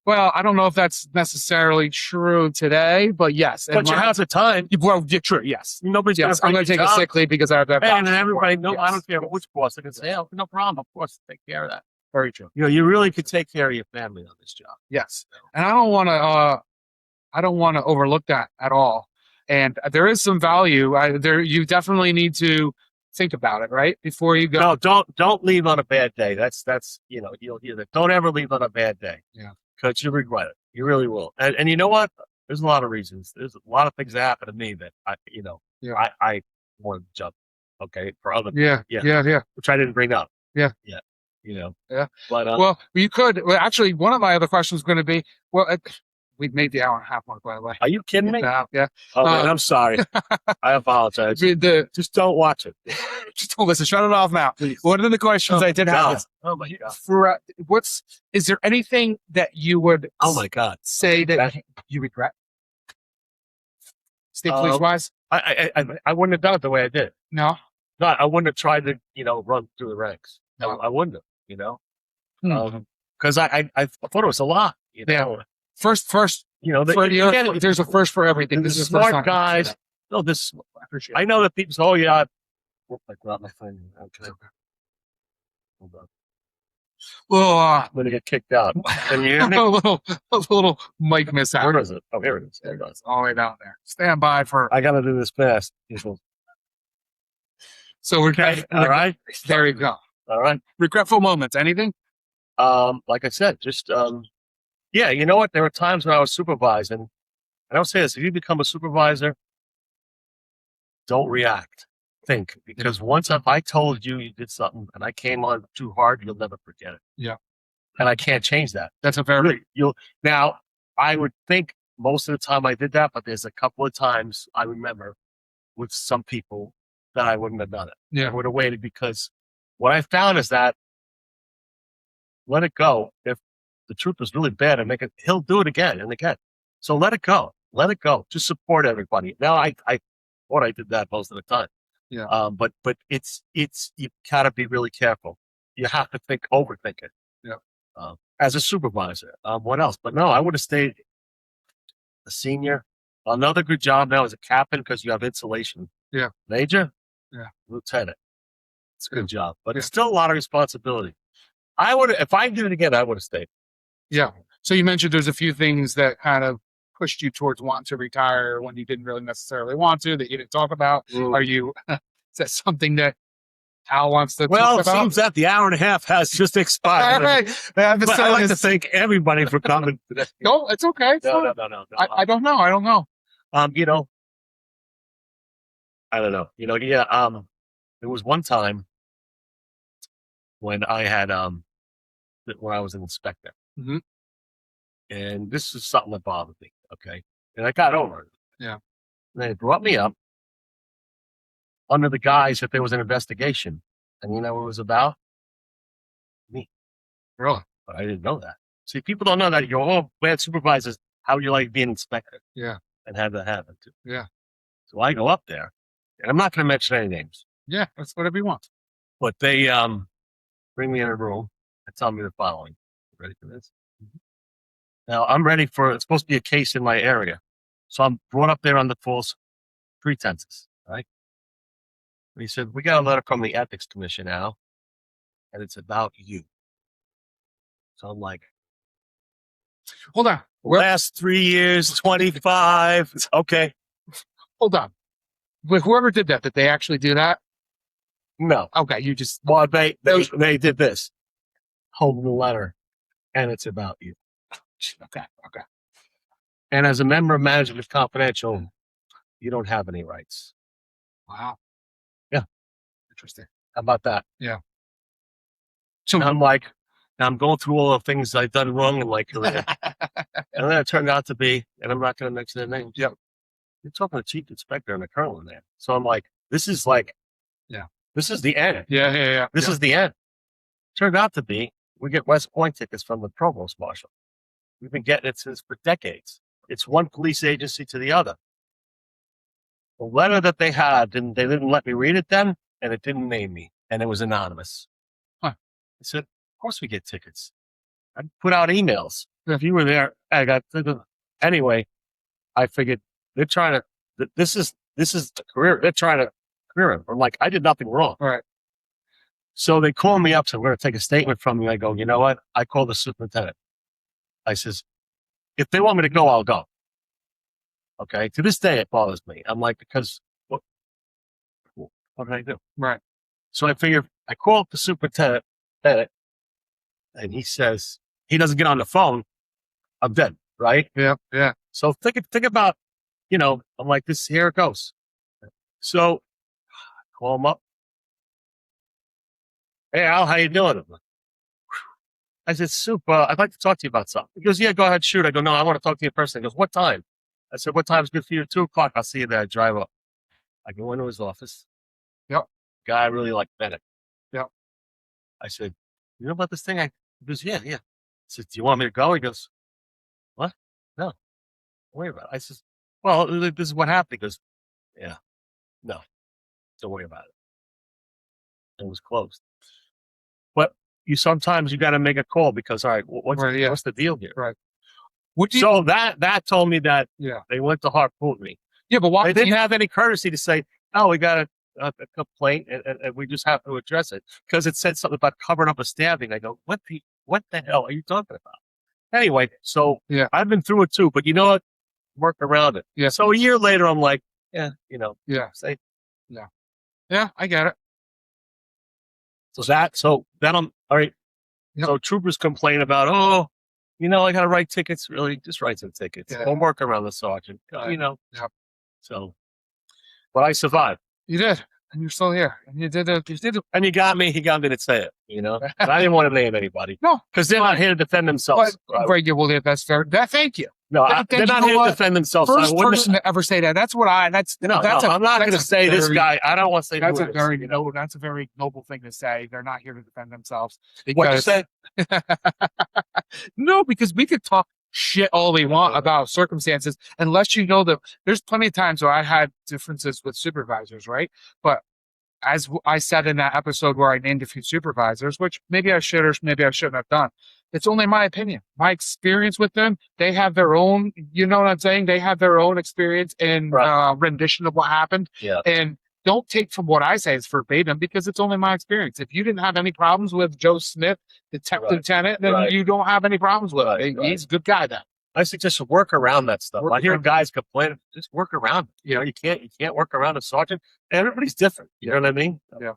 S2: Well, I don't know if that's necessarily true today, but yes.
S3: But you have the time.
S2: Well, yeah, true. Yes.
S3: Nobody's
S2: I'm going to take a sick leave because I have that.
S3: And everybody, I
S2: Yes.
S3: don't care which boss. I can say, "Oh, no problem. Of course, take care of that."
S2: Very true.
S3: You really could take care of your family on this job.
S2: Yes. And I don't want to overlook that at all. And there is some value you definitely need to think about it, right? Before you go.
S3: No, don't leave on a bad day. That's you'll hear that. Don't ever leave on a bad day.
S2: Yeah.
S3: Because you'll regret it. You really will. And you know what? There's a lot of reasons. There's a lot of things that happen to me that I wanted to jump. Okay. For other
S2: Yeah.
S3: which I didn't bring up.
S2: Yeah.
S3: Yeah. But
S2: well, you could. Well, actually, one of my other questions is going to be, we've made the hour and a half mark, by the way.
S3: Are you kidding me?
S2: Yeah.
S3: Oh, man, I'm sorry. I apologize. Just don't watch it.
S2: Just don't listen. Shut it off now.
S3: Please.
S2: One of the questions I did have is,
S3: oh my God.
S2: is there anything that you would
S3: Oh my God.
S2: say that you regret? State police wise?
S3: I wouldn't have done it the way I did.
S2: No.
S3: No, I wouldn't have tried to, run through the ranks. No, I wouldn't have, because I thought it was a lot.
S2: First,
S3: You know,
S2: there's a first for everything. This is the first
S3: smart
S2: time.
S3: guys. No, this.
S2: I appreciate
S3: I know that people say, "Oh yeah." I dropped my phone. Okay. Hold on.
S2: Well,
S3: I'm gonna get kicked out. Can you hear me?
S2: a little mic mishap.
S3: Where is it? Oh, here it is. There it is.
S2: All the way down there. Stand by for.
S3: I gotta do this fast.
S2: So we're
S3: Okay. All right.
S2: There you go.
S3: All right.
S2: Regretful moments. Anything?
S3: Like I said, just yeah. You know what? There were times when I was supervising. I don't say this. If you become a supervisor, don't react. Think, because once if I told you you did something and I came on too hard, you'll never forget it.
S2: Yeah.
S3: And I can't change that.
S2: That's a very.
S3: You'll now. I would think most of the time I did that, but there's a couple of times I remember with some people that I wouldn't have done it.
S2: Yeah.
S3: I would have waited, because what I found is that let it go. If the truth was really bad and make it, he'll do it again and again. So let it go. Let it go. Just support everybody. Now I thought I did that most of the time.
S2: Yeah.
S3: But it's you gotta be really careful. You have to overthink it.
S2: Yeah.
S3: As a supervisor, what else? But no, I would have stayed a senior. Another good job now as a captain, because you have insulation.
S2: Yeah.
S3: Major.
S2: Yeah.
S3: Lieutenant. It's a good job, but
S2: Yeah.
S3: it's still a lot of responsibility. I would, if I did it again, I would have stayed.
S2: Yeah. So you mentioned there's a few things that kind of pushed you towards wanting to retire when you didn't really necessarily want to, that you didn't talk about.
S3: Mm.
S2: Are you? Is that something that Al wants to
S3: Well,
S2: talk
S3: it
S2: about?
S3: seems that the hour and a half has just expired.
S2: All right.
S3: But I'd like to thank everybody for coming today.
S2: No, it's okay. It's fine.
S3: No.
S2: I don't know. I don't know.
S3: You know, I don't know. You know, yeah. There was one time when I had when I was an inspector,
S2: Mhm.
S3: and this is something that bothered me. Okay, and I got over it.
S2: Yeah.
S3: And they brought me up under the guise that there was an investigation, and you know what it was about? Me.
S2: Really?
S3: But I didn't know that. See, people don't know that. You're all bad supervisors. How you like being inspector?
S2: Yeah.
S3: And had that happen too.
S2: Yeah.
S3: So I go up there, and I'm not going to mention any names,
S2: Yeah. That's whatever you want.
S3: but they bring me in a room and tell me the following. Ready for this?
S2: Mhm.
S3: Now I'm ready for. It's supposed to be a case in my area, so I'm brought up there under false pretenses. Right? And he said, "We got a letter from the Ethics Commission now, and it's about you." So I'm like,
S2: Hold on. Where,
S3: last 3 years, 25. Okay.
S2: hold on. With whoever did that, did they actually do that?
S3: No.
S2: Okay. You just.
S3: Well, they did this. Hold the letter, and it's about you.
S2: Okay. Okay.
S3: And as a member of Management Confidential, you don't have any rights.
S2: Wow.
S3: Yeah.
S2: Interesting.
S3: How about that?
S2: So
S3: And I'm like, I'm going through all the things I've done wrong in my career. And then it turned out to be, and I'm not going to mention their names.
S2: Yep.
S3: You're talking to the chief inspector and the colonel in there. So I'm like, this is like,
S2: Yeah.
S3: This is the end.
S2: Yeah.
S3: This is the end. Turned out to be, we get West Point tickets from the provost marshal. We've been getting it since for decades. It's one police agency to the other. The letter that they had, they didn't let me read it then, and it didn't name me, and it was anonymous.
S2: Huh.
S3: I said, of course we get tickets. I put out emails.
S2: Yeah.
S3: If you were there, I got anyway. I figured they're trying to. This is the career. They're trying to career him. I'm like, I did nothing wrong.
S2: All right.
S3: So they call me up. So we're going to take a statement from you. I go, you know what? I call the superintendent. I says, if they want me to go, I'll go. Okay. To this day, it bothers me. I'm like, because what can I do?
S2: Right.
S3: So I figure I call up the superintendent, and he says he doesn't get on the phone. I'm dead. Right.
S2: Yeah.
S3: So think about, I'm like this. Here it goes. So I call him up. Hey Al, how you doing? I said, Soup, I'd like to talk to you about something. He goes, yeah, go ahead, shoot. I go, no, I want to talk to you in person. He goes, what time? I said, what time's good for you? 2:00. I'll see you there. I drive up. I go into his office.
S2: Yep.
S3: Guy I really like Bennett.
S2: Yep.
S3: I said, you know about this thing? He goes, yeah. I said, do you want me to go? He goes, what? No. Don't worry about it. I said, well, this is what happened. He goes, yeah. No. Don't worry about it. It was closed. But sometimes you got to make a call because, all right, what's the deal here?
S2: Right. What do you?
S3: So that told me that
S2: Yeah.
S3: they went to harpoon me.
S2: Yeah, but why?
S3: They didn't have any courtesy to say, "Oh, we got a complaint, and we just have to address it," because it said something about covering up a stabbing. I go, "What the hell are you talking about?" Anyway, so
S2: Yeah.
S3: I've been through it too, but you know what? Work around it.
S2: Yeah.
S3: So a year later, I'm like, yeah,
S2: Yeah.
S3: say
S2: Yeah, I get it.
S3: so then I'm all right.
S2: Yep.
S3: So troopers complain about, oh, I got to write tickets. Really, just write some tickets.
S2: Yeah.
S3: Don't work around the sergeant.
S2: Yep.
S3: So, but I survived.
S2: You did, and you're still here, and you did it. You did it.
S3: And he got me to say it, But I didn't want to name anybody.
S2: No,
S3: because they're not here to defend themselves.
S2: But, right, well, that's fair. Thank you.
S3: No,
S2: Then
S3: they're not here to defend themselves.
S2: First person to ever say that. That's what I. That's
S3: no. I'm not going to say this guy. I don't want to say
S2: that's
S3: who
S2: a
S3: it is,
S2: very That's a very noble thing to say. They're not here to defend themselves.
S3: What you say?
S2: No, because we could talk shit all we want about circumstances, unless you know that there's plenty of times where I had differences with supervisors, right? But as I said in that episode where I named a few supervisors, which maybe I should or maybe I shouldn't have done, it's only my opinion. My experience with them, they have their own, you know what I'm saying? They have their own experience and rendition of what happened.
S3: Yeah.
S2: And don't take from what I say as verbatim, because it's only my experience. If you didn't have any problems with Joe Smith, the lieutenant, then you don't have any problems with him. He's a good guy then.
S3: I suggest you work around that stuff. I hear guys complaining, just work around it. You can't work around a sergeant. Everybody's different. You know what I mean?
S2: Yeah.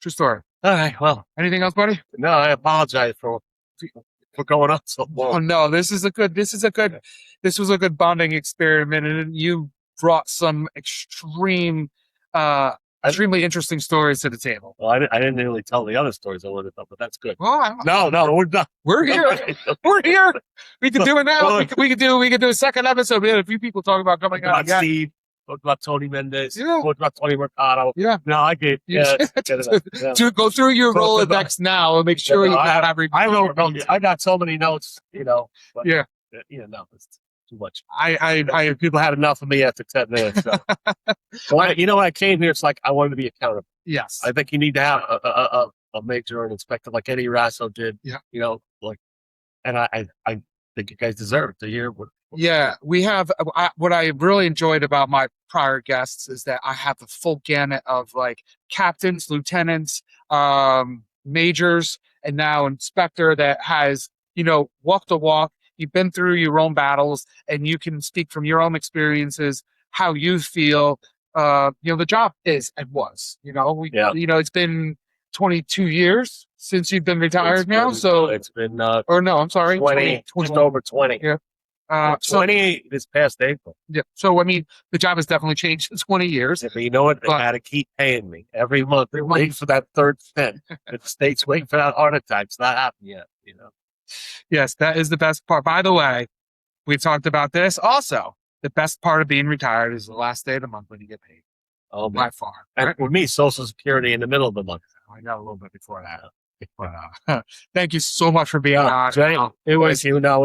S2: True story.
S3: All right. Well,
S2: anything else, buddy?
S3: No, I apologize for going on so long.
S2: Oh no, this was a good bonding experiment, and you brought some extremely interesting stories to the table.
S3: Well, I didn't really tell the other stories I would have thought, but that's good.
S2: Well,
S3: no, we're done.
S2: We're here. We're here. We can do it now. We could do a second episode. We had a few people talking about coming out.
S3: Steve. Talked about Tony Mendez. Talked about Tony Mercado.
S2: Yeah.
S3: No, I get
S2: to go through your Rolodex now and make sure you got every.
S3: I got so many notes, but,
S2: yeah.
S3: No, it's too much. I people had enough of me after 10 minutes. So. When I came here, it's like I wanted to be accountable.
S2: Yes.
S3: I think you need to have a major and inspector like Eddie Rasso did.
S2: Yeah.
S3: And I think you guys deserve to hear what.
S2: Yeah, we have. What I really enjoyed about my prior guests is that I have the full gamut of like captains, lieutenants, majors, and now inspector that has walked the walk. You've been through your own battles, and you can speak from your own experiences how you feel. The job is and was. It's been 22 years since you've been retired now. So
S3: it's been.
S2: Or no, I'm sorry,
S3: 20, just over 20.
S2: Yeah.
S3: 20 this past April.
S2: Yeah. So, I mean, the job has definitely changed in 20 years.
S3: Yeah, but you know what? They got to keep paying me every month. They're waiting for that third cent. The state's waiting for that heart attack. It's not happening yet,
S2: Yes, that is the best part. By the way, we talked about this. Also, the best part of being retired is the last day of the month when you get paid.
S3: Oh,
S2: by far.
S3: And
S2: right?
S3: with me, Social Security in the middle of the month.
S2: I got a little bit before that. But, thank you so much for being on.
S3: Jay, it was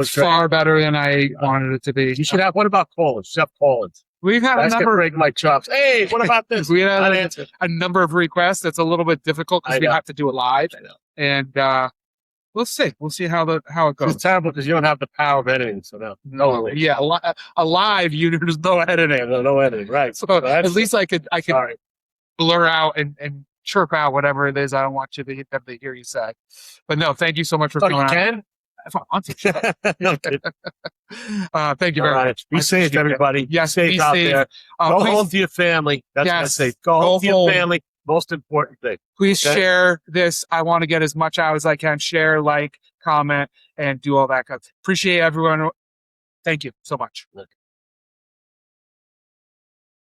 S2: far better than I wanted it to be.
S3: You should have. What about Collins? Chef Collins.
S2: We've had a number.
S3: Break my chops. Hey, what about this?
S2: We had a number of requests. That's a little bit difficult because we have to do it live.
S3: I know.
S2: And we'll see. We'll see how it goes.
S3: It's terrible because you don't have the power of editing. So no.
S2: Yeah, a live unit. There's no editing.
S3: No editing. Right.
S2: So at least I could blur out and chirp out whatever it is I don't want you to hear you say. But no, thank you so much for coming on.
S3: Can?
S2: If I want to. Thank you very much.
S3: Be safe, everybody.
S2: Yes,
S3: safe out there. Go home to your family. That's what I say. Go home to your family. Most important thing.
S2: Please share this. I want to get as much out as I can. Share, like, comment, and do all that. Appreciate everyone. Thank you so much.